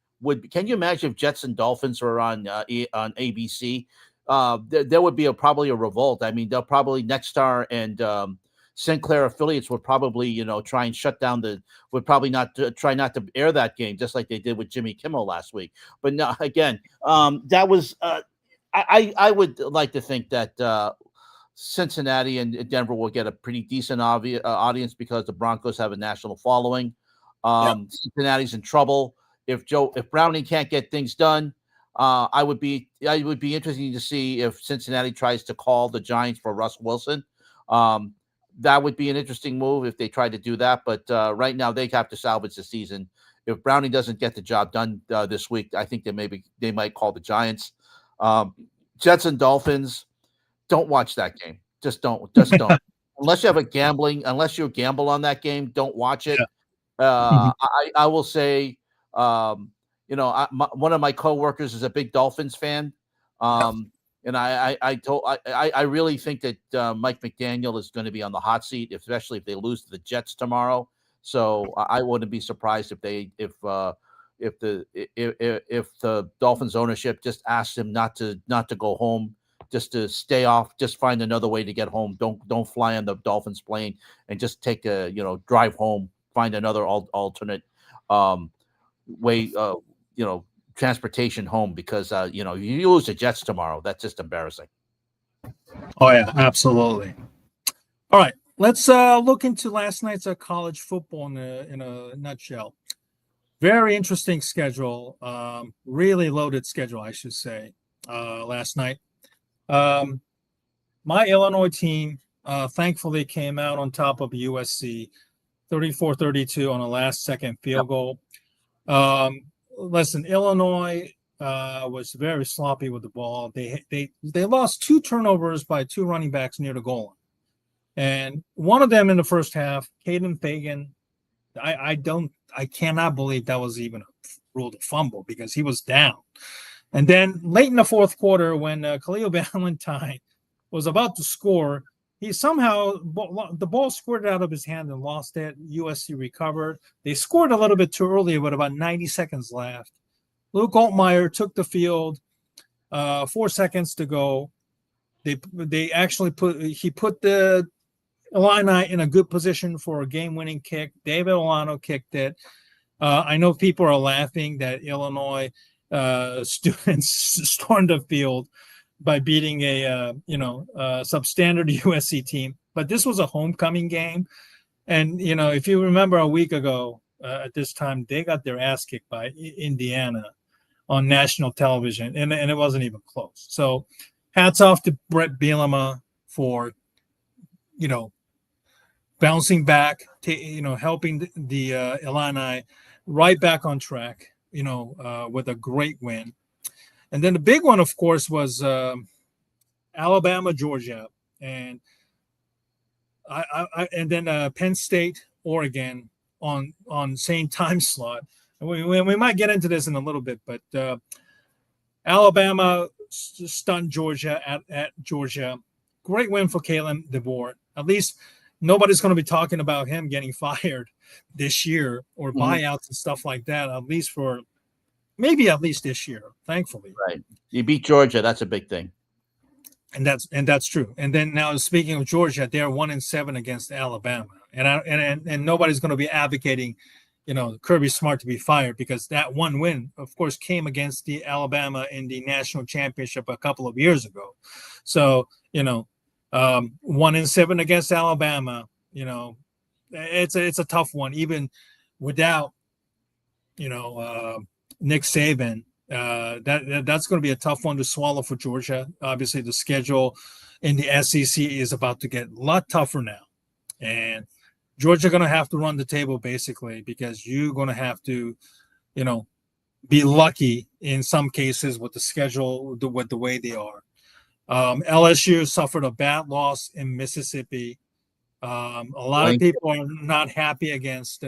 can you imagine if Jets and Dolphins were on ABC? There would be probably a revolt. I mean, they'll probably Nexstar and Sinclair affiliates would probably try and shut down try not to air that game, just like they did with Jimmy Kimmel last week. But no, again, that was I would like to think that Cincinnati and Denver will get a pretty decent audience because the Broncos have a national following. Cincinnati's in trouble. If Browning can't get things done, I would be interesting to see if Cincinnati tries to call the Giants for Russ Wilson. That would be an interesting move if they tried to do that. But right now they have to salvage the season. If Browning doesn't get the job done this week, I think they might call the Giants. Jets and Dolphins, don't watch that game. Just don't. Unless you gamble on that game, don't watch it. I will say. One of my coworkers is a big Dolphins fan, and I really think that Mike McDaniel is going to be on the hot seat, especially if they lose to the Jets tomorrow. So I wouldn't be surprised if the Dolphins ownership just asked him not to go home, just to stay off, just find another way to get home. Don't fly on the Dolphins plane and just take drive home, find another alternate way transportation home, because you lose the Jets tomorrow, that's just embarrassing. Oh yeah, absolutely. All right, let's look into last night's college football in a nutshell. Very interesting schedule, really loaded schedule, I should say. Last night, my Illinois team thankfully came out on top of USC 34-32 on a last-second field goal. Listen, Illinois was very sloppy with the ball. They lost 2 turnovers by 2 running backs near the goal line, and one of them in the first half, Caden Fagan. I cannot believe that was even ruled a fumble because he was down. And then late in the fourth quarter, when Khalil Valentine was about to score, he somehow the ball squirted out of his hand and lost it. USC recovered. They scored a little bit too early with about 90 seconds left. Luke Altmaier took the field, 4 seconds to go. They actually put the Illini in a good position for a game-winning kick. David Olano kicked it. I know people are laughing that Illinois students stormed the field by beating a substandard USC team, but this was a homecoming game, and if you remember a week ago at this time, they got their ass kicked by Indiana on national television, and it wasn't even close. So, hats off to Brett Bielema for bouncing back, helping the Illini right back on track, with a great win. And then the big one, of course, was Alabama, Georgia, and then Penn State, Oregon on same time slot. And we might get into this in a little bit, but Alabama stunned Georgia at Georgia. Great win for Kalen DeBoer. At least nobody's going to be talking about him getting fired this year or buyouts and stuff like that, at least this year, thankfully. Right. You beat Georgia. That's a big thing. And that's true. And then now, speaking of Georgia, they're 1-7 against Alabama. And nobody's going to be advocating, Kirby Smart to be fired, because that one win, of course, came against the Alabama in the national championship a couple of years ago. So, 1-7 against Alabama, it's a tough one, even without, Nick Saban. That's going to be a tough one to swallow for Georgia. Obviously, the schedule in the SEC is about to get a lot tougher now, and Georgia going to have to run the table basically, because you're going to have to, be lucky in some cases with the schedule, with the way they are. LSU suffered a bad loss in Mississippi. A lot of people are not happy against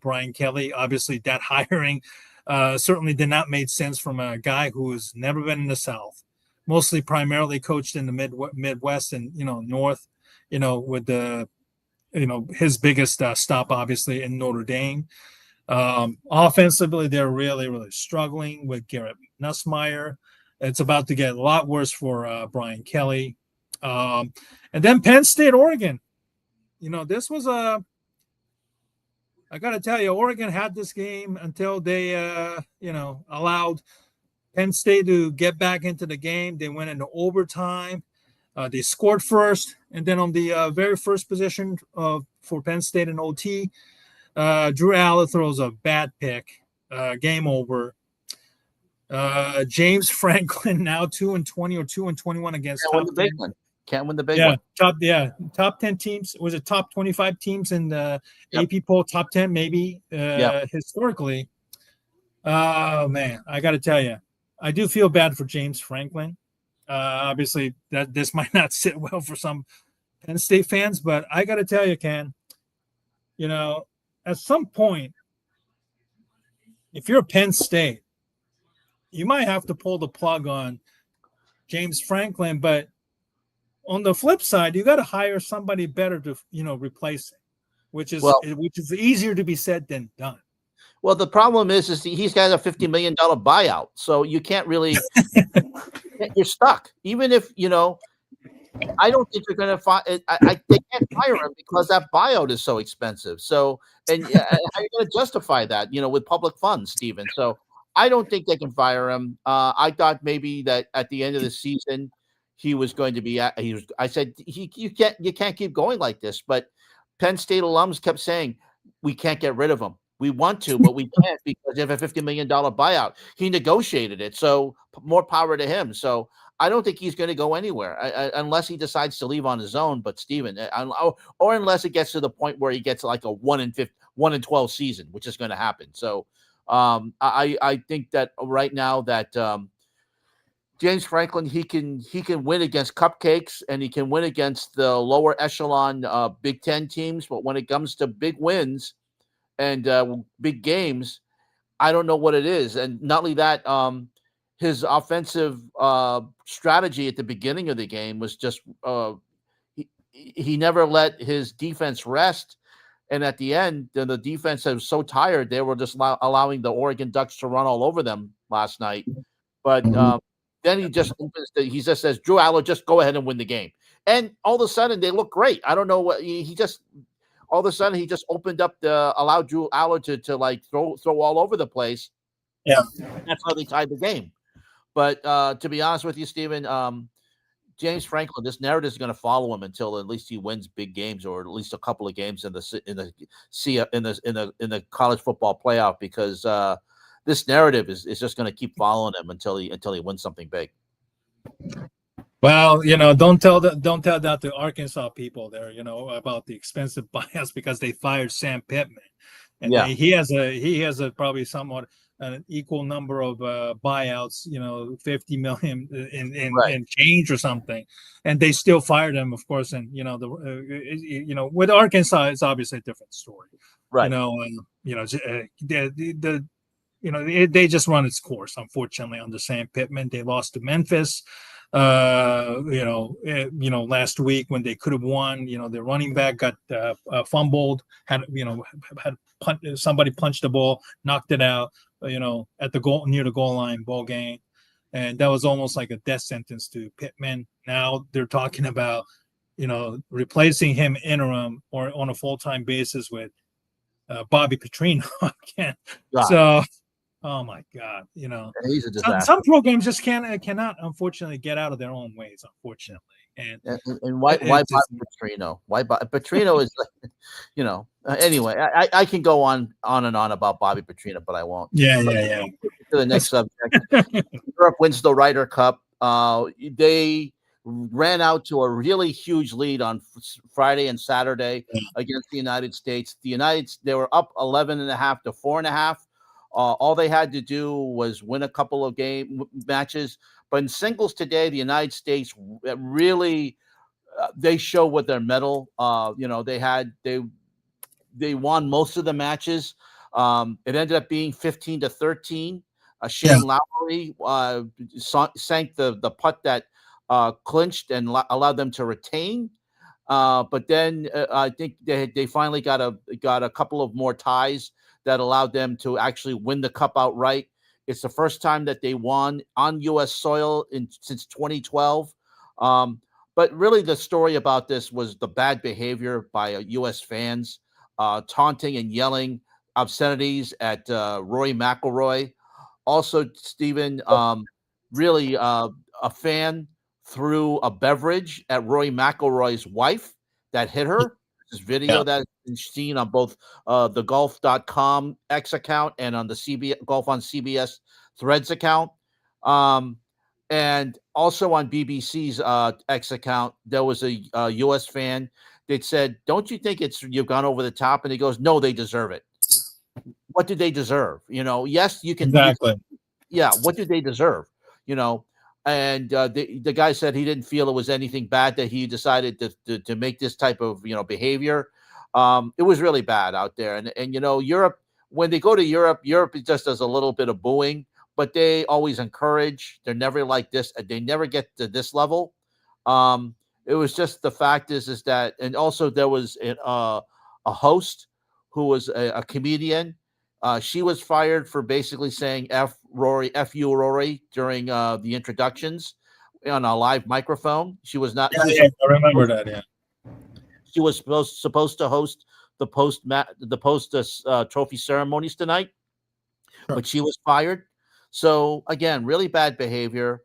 Brian Kelly. Obviously, that hiring certainly did not make sense from a guy who has never been in the South, primarily coached in the Midwest and North. With the his biggest stop obviously in Notre Dame. Offensively, they're really, really struggling with Garrett Nussmeier. It's about to get a lot worse for Brian Kelly. And then Penn State, Oregon. This was I got to tell you, Oregon had this game until they, allowed Penn State to get back into the game. They went into overtime. They scored first, and then on the very first possession for Penn State in OT, Drew Allen throws a bad pick. Game over. James Franklin now 2-20 or 2-21 against top 10. Can't win the big one. Top 10 teams. Was it top 25 teams in the AP poll? Top 10 maybe historically. Oh man, I got to tell you, I do feel bad for James Franklin. Obviously, that this might not sit well for some Penn State fans, but I got to tell you, Ken, at some point, if you're Penn State, you might have to pull the plug on James Franklin, but on the flip side, you got to hire somebody better to, replace it, which is easier to be said than done. Well, the problem is he's got a $50 million buyout, so you can't really. You're stuck. Even if I don't think you're going to find. They can't fire him because that buyout is so expensive. So, and how are you going to justify that? With public funds, Stephen. So, I don't think they can fire him. I thought maybe that at the end of the season, he was going to be. I said you can't keep going like this. But Penn State alums kept saying we can't get rid of him. We want to, but we can't because they have a $50 million buyout. He negotiated it, so more power to him. So I don't think he's going to go anywhere unless he decides to leave on his own. But Stephen, or unless it gets to the point where he gets like a 1-12 season, which is going to happen. So I think that right now that James Franklin he can win against cupcakes and he can win against the lower echelon Big Ten teams. But when it comes to big wins and big games, I don't know what it is. And not only that, his offensive strategy at the beginning of the game was just he never let his defense rest. And at the end, the defense was so tired, they were just allowing the Oregon Ducks to run all over them last night. But then he just says, Drew Allar, just go ahead and win the game. And all of a sudden, they look great. I don't know what he just all of a sudden he just opened up allowed Drew Allar to like throw all over the place. Yeah, that's how they tied the game. But to be honest with you, Stephen, James Franklin, this narrative is going to follow him until at least he wins big games, or at least a couple of games in the college football playoff, because this narrative is just going to keep following him until he wins something big. Well, don't tell that to Arkansas people there, about the expensive buyouts, because they fired Sam Pittman, and he has a probably somewhat an equal number of buyouts, 50 million in change or something, and they still fired him, of course. And with Arkansas, it's obviously a different story, right? They just run its course, unfortunately, under Sam Pittman. They lost to Memphis, last week when they could have won. Their running back got fumbled, somebody punched the ball, knocked it out, at the goal, near the goal line, ball game. And that was almost like a death sentence to Pittman. Now they're talking about, replacing him interim or on a full-time basis with Bobby Petrino again. God. So, oh my God, he's a disaster. Some programs just cannot, unfortunately, get out of their own ways, unfortunately. And why Bobby Petrino? Why Petrino is, anyway, I can go on and on about Bobby Petrino, but I won't. Yeah. To the next subject. Europe wins the Ryder Cup. They ran out to a really huge lead on Friday and Saturday against the United States. They were up 11.5 to 4.5. All they had to do was win a couple of matches. But in singles today, the United States really they show what their mettle. They won most of the matches. It ended up being 15-13. Shane Lowry sank the putt that clinched and allowed them to retain. But then I think they finally got a couple of more ties that allowed them to actually win the cup outright. It's the first time that they won on U.S. soil since 2012. But really, the story about this was the bad behavior by U.S. fans, taunting and yelling obscenities at Rory McIlroy. Also, Stephen, really a fan threw a beverage at Rory McIlroy's wife that hit her. This video that has been seen on both the golf.com X account and on the Golf on CBS Threads account. And also on BBC's X account, there was a U.S. fan that said, "Don't you think you've gone over the top?" And he goes, "No, they deserve it." What did they deserve? Yes, you can. Exactly. What did they deserve? And the guy said he didn't feel it was anything bad that he decided to make this type of behavior. It was really bad out there, and Europe, when they go to Europe just does a little bit of booing, but they always encourage. They're never like this. They never get to this level. It was just the fact is that, and also there was a host who was a comedian. She was fired for basically saying F you, Rory, during the introductions on a live microphone. She was not. I remember that. Yeah. She was supposed to host the post trophy ceremonies tonight, but she was fired. So again, really bad behavior.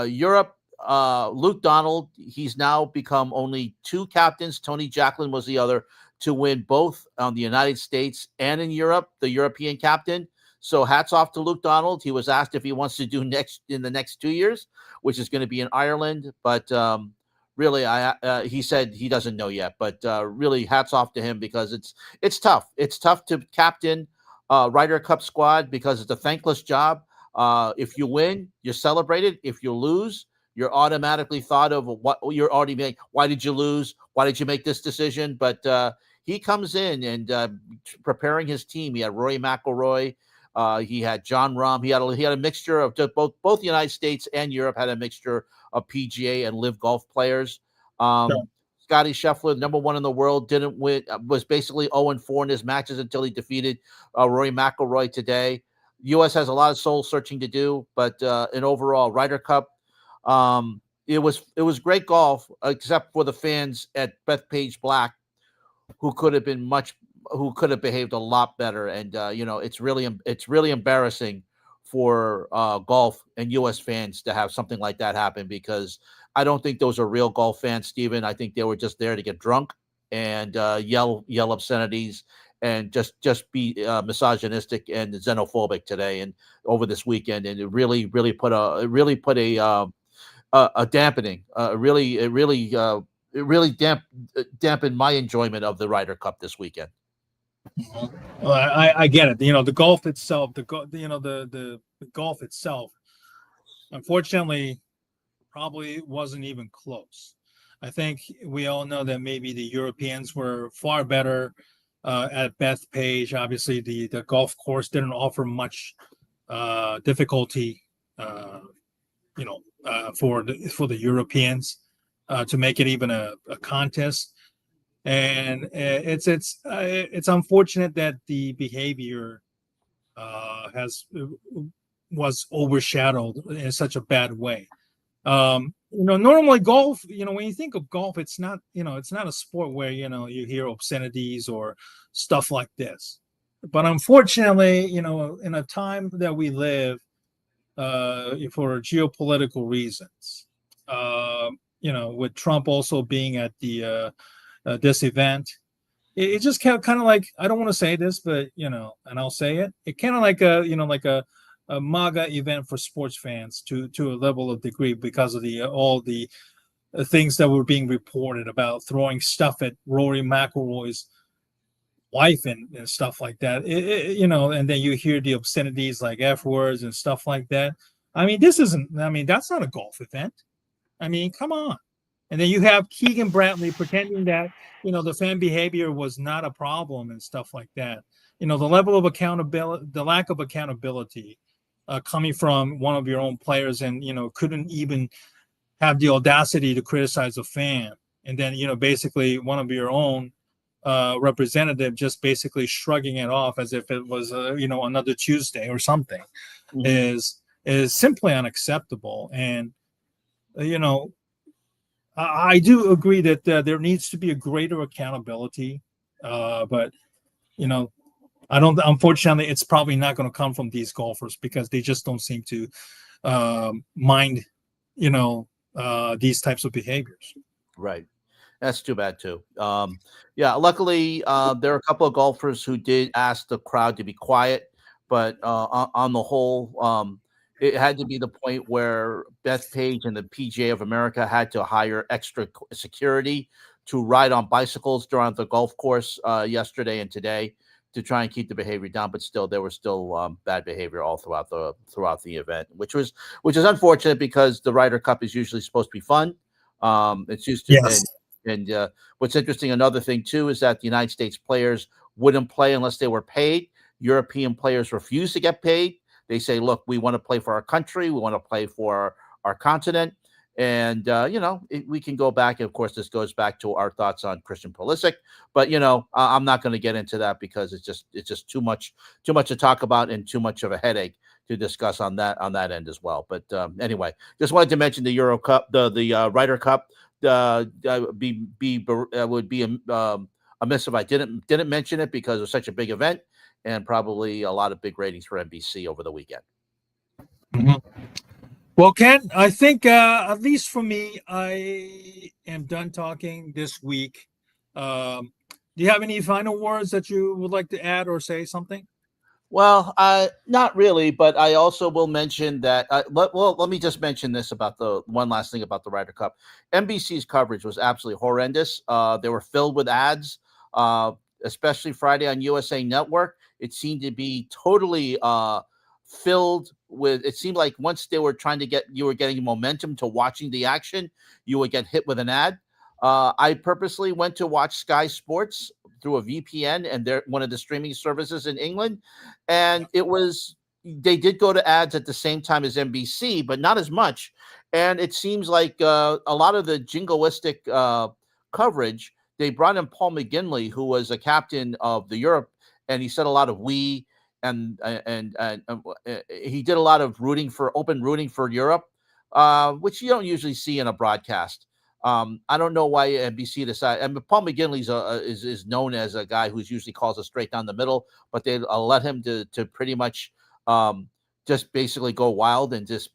Europe, Luke Donald, he's now become only 2 captains. Tony Jacklin was the other, to win both on the United States and in Europe, the European captain. So hats off to Luke Donald. He was asked if he wants to do in the next 2 years, which is going to be in Ireland. But really, he said he doesn't know yet. But really, hats off to him, because it's tough. It's tough to captain Ryder Cup squad, because it's a thankless job. If you win, you're celebrated. If you lose, you're automatically thought of what you're already making. Why did you lose? Why did you make this decision? But he comes in and preparing his team. He had Rory McIlroy. He had John Rahm. He had a mixture of both the United States and Europe had a mixture of PGA and Live Golf players. Scotty Scheffler, number one in the world, didn't win, was basically 0-4 in his matches until he defeated Rory McIlroy today. U.S. has a lot of soul searching to do, but in overall Ryder Cup, it was great golf, except for the fans at Bethpage Black, who could have behaved a lot better. And it's really embarrassing for golf and U.S. fans to have something like that happen, because I don't think those are real golf fans, Steven. I think they were just there to get drunk and yell obscenities and just be misogynistic and xenophobic today and over this weekend. And it really put a dampening. It really dampened my enjoyment of the Ryder Cup this weekend. Well, I get it. The golf itself, the golf itself, unfortunately, probably wasn't even close. I think we all know that maybe the Europeans were far better at Bethpage. Obviously, the golf course didn't offer much difficulty, for the Europeans to make it even a contest. And it's unfortunate that the behavior was overshadowed in such a bad way. Normally golf, when you think of golf, it's not a sport where, you hear obscenities or stuff like this. But unfortunately, in a time that we live, for geopolitical reasons, with Trump also being at this event, it just kind of like, I don't want to say this, but and I'll say it. It kind of like a MAGA event for sports fans to a level of degree, because of all the things that were being reported about throwing stuff at Rory McIlroy's wife and stuff like that. And then you hear the obscenities like F words and stuff like that. I mean, that's not a golf event. I mean, come on. And then you have Keegan Bradley pretending that, the fan behavior was not a problem and stuff like that. The level of accountability, the lack of accountability coming from one of your own players, and, couldn't even have the audacity to criticize a fan. And then, basically one of your own representative just basically shrugging it off as if it was, another Tuesday or something, is simply unacceptable. And, I do agree that there needs to be a greater accountability, but I don't. Unfortunately, it's probably not going to come from these golfers, because they just don't seem to mind, these types of behaviors. Right. That's too bad too. Luckily, there are a couple of golfers who did ask the crowd to be quiet, but on the whole, it had to be the point where Bethpage and the PGA of America had to hire extra security to ride on bicycles during the golf course yesterday and today to try and keep the behavior down. But still, there was still bad behavior all throughout the event, which is unfortunate, because the Ryder Cup is usually supposed to be fun. It's used to. Yes. And what's interesting, another thing too, is that the United States players wouldn't play unless they were paid. European players refuse to get paid. They say, look, we want to play for our country. We want to play for our continent. And, we can go back. And of course, this goes back to our thoughts on Christian Pulisic. But, I'm not going to get into that, because it's just too much to talk about and too much of a headache to discuss on that end as well. But anyway, just wanted to mention the Euro Cup, the Ryder Cup. Would be amiss if I didn't mention it, because it was such a big event and probably a lot of big ratings for NBC over the weekend. Mm-hmm. Well, Ken, I think at least for me, I am done talking this week. Do you have any final words that you would like to add or say something? Well, not really, but I also will mention that. Let me just mention this about the one last thing about the Ryder Cup. NBC's coverage was absolutely horrendous. They were filled with ads, especially Friday on USA Network. It seemed to be totally filled with. It seemed like once they were trying to you were getting momentum to watching the action, you would get hit with an ad. I purposely went to watch Sky Sports through a VPN, and they're one of the streaming services in England. And they did go to ads at the same time as NBC, but not as much. And it seems like a lot of the jingoistic coverage, they brought in Paul McGinley, who was a captain of the Europe, and he said a lot of "we," and he did a lot of open rooting for Europe, which you don't usually see in a broadcast. I don't know why NBC decided. And Paul McGinley's is known as a guy who's usually calls us straight down the middle, but they let him to pretty much just basically go wild and just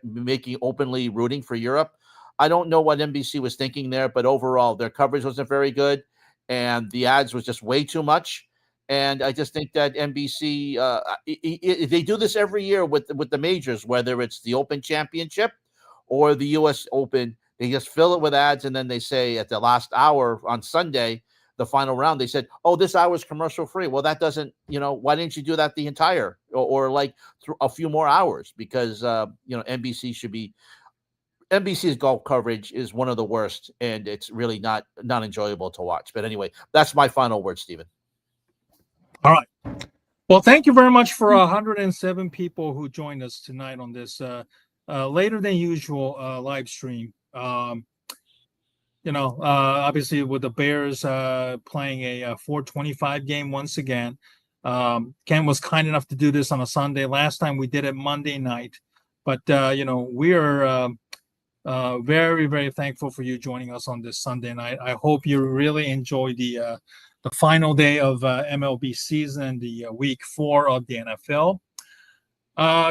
making openly rooting for Europe. I don't know what NBC was thinking there, but overall their coverage wasn't very good, and the ads was just way too much. And I just think that NBC they do this every year with the majors, whether it's the Open Championship or the U.S. Open. They just fill it with ads, and then they say at the last hour on Sunday, the final round, they said, "Oh, this hour is commercial free." Well, that doesn't, why didn't you do that the entire or like a few more hours? Because NBC's golf coverage is one of the worst, and it's really not enjoyable to watch. But anyway, that's my final word, Stephen. All right. Well, thank you very much for 107 people who joined us tonight on this later than usual live stream. Obviously with the Bears playing a 4:25 game once again. Ken was kind enough to do this on a Sunday. Last time we did it Monday night, but we are very, very thankful for you joining us on this Sunday night. I hope you really enjoy the final day of MLB season, the week 4 of the NFL.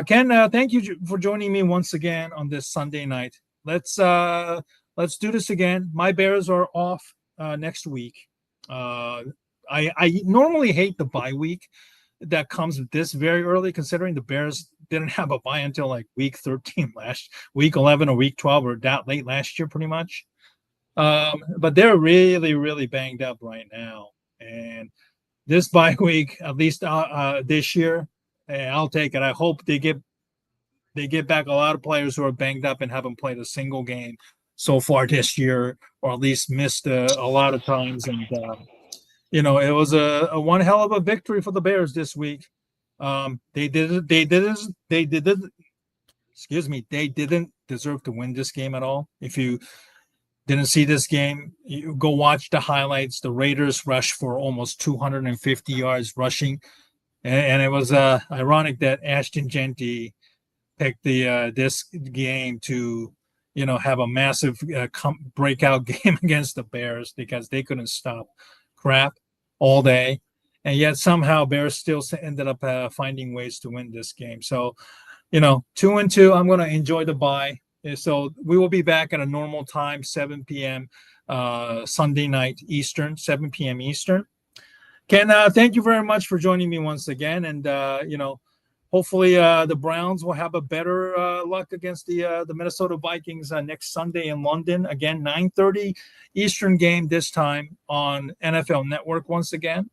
Ken, thank you for joining me once again on this Sunday night. Let's do this again. My Bears are off next week. I normally hate the bye week that comes this very early, considering the Bears didn't have a bye until like week 13 week 11 or week 12 or that late last year, pretty much. But they're really, really banged up right now. And this bye week, at least this year, I'll take it. I hope they get back a lot of players who are banged up and haven't played a single game so far this year, or at least missed a lot of times. And it was a one hell of a victory for the Bears this week. They didn't deserve to win this game at all. If you didn't see this game, you go watch the highlights. The Raiders rushed for almost 250 yards rushing, and it was ironic that Ashton Genty picked this game to have a massive breakout game against the Bears, because they couldn't stop crap all day, and yet somehow Bears still ended up finding ways to win this game. So 2-2, I'm going to enjoy the bye. So we will be back at a normal time, 7 p.m. Sunday night Eastern, 7 p.m. Eastern. Ken, thank you very much for joining me once again. And, hopefully the Browns will have a better luck against the Minnesota Vikings next Sunday in London. Again, 9:30 Eastern game this time on NFL Network once again.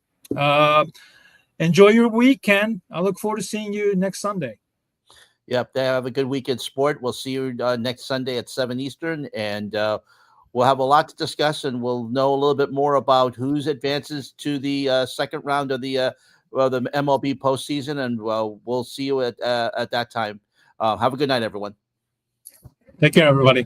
Enjoy your week, Ken. I look forward to seeing you next Sunday. Yep, have a good weekend sport. We'll see you next Sunday at 7 Eastern, and we'll have a lot to discuss, and we'll know a little bit more about who's advances to the second round of the MLB postseason, and we'll see you at that time. Have a good night, everyone. Take care, everybody.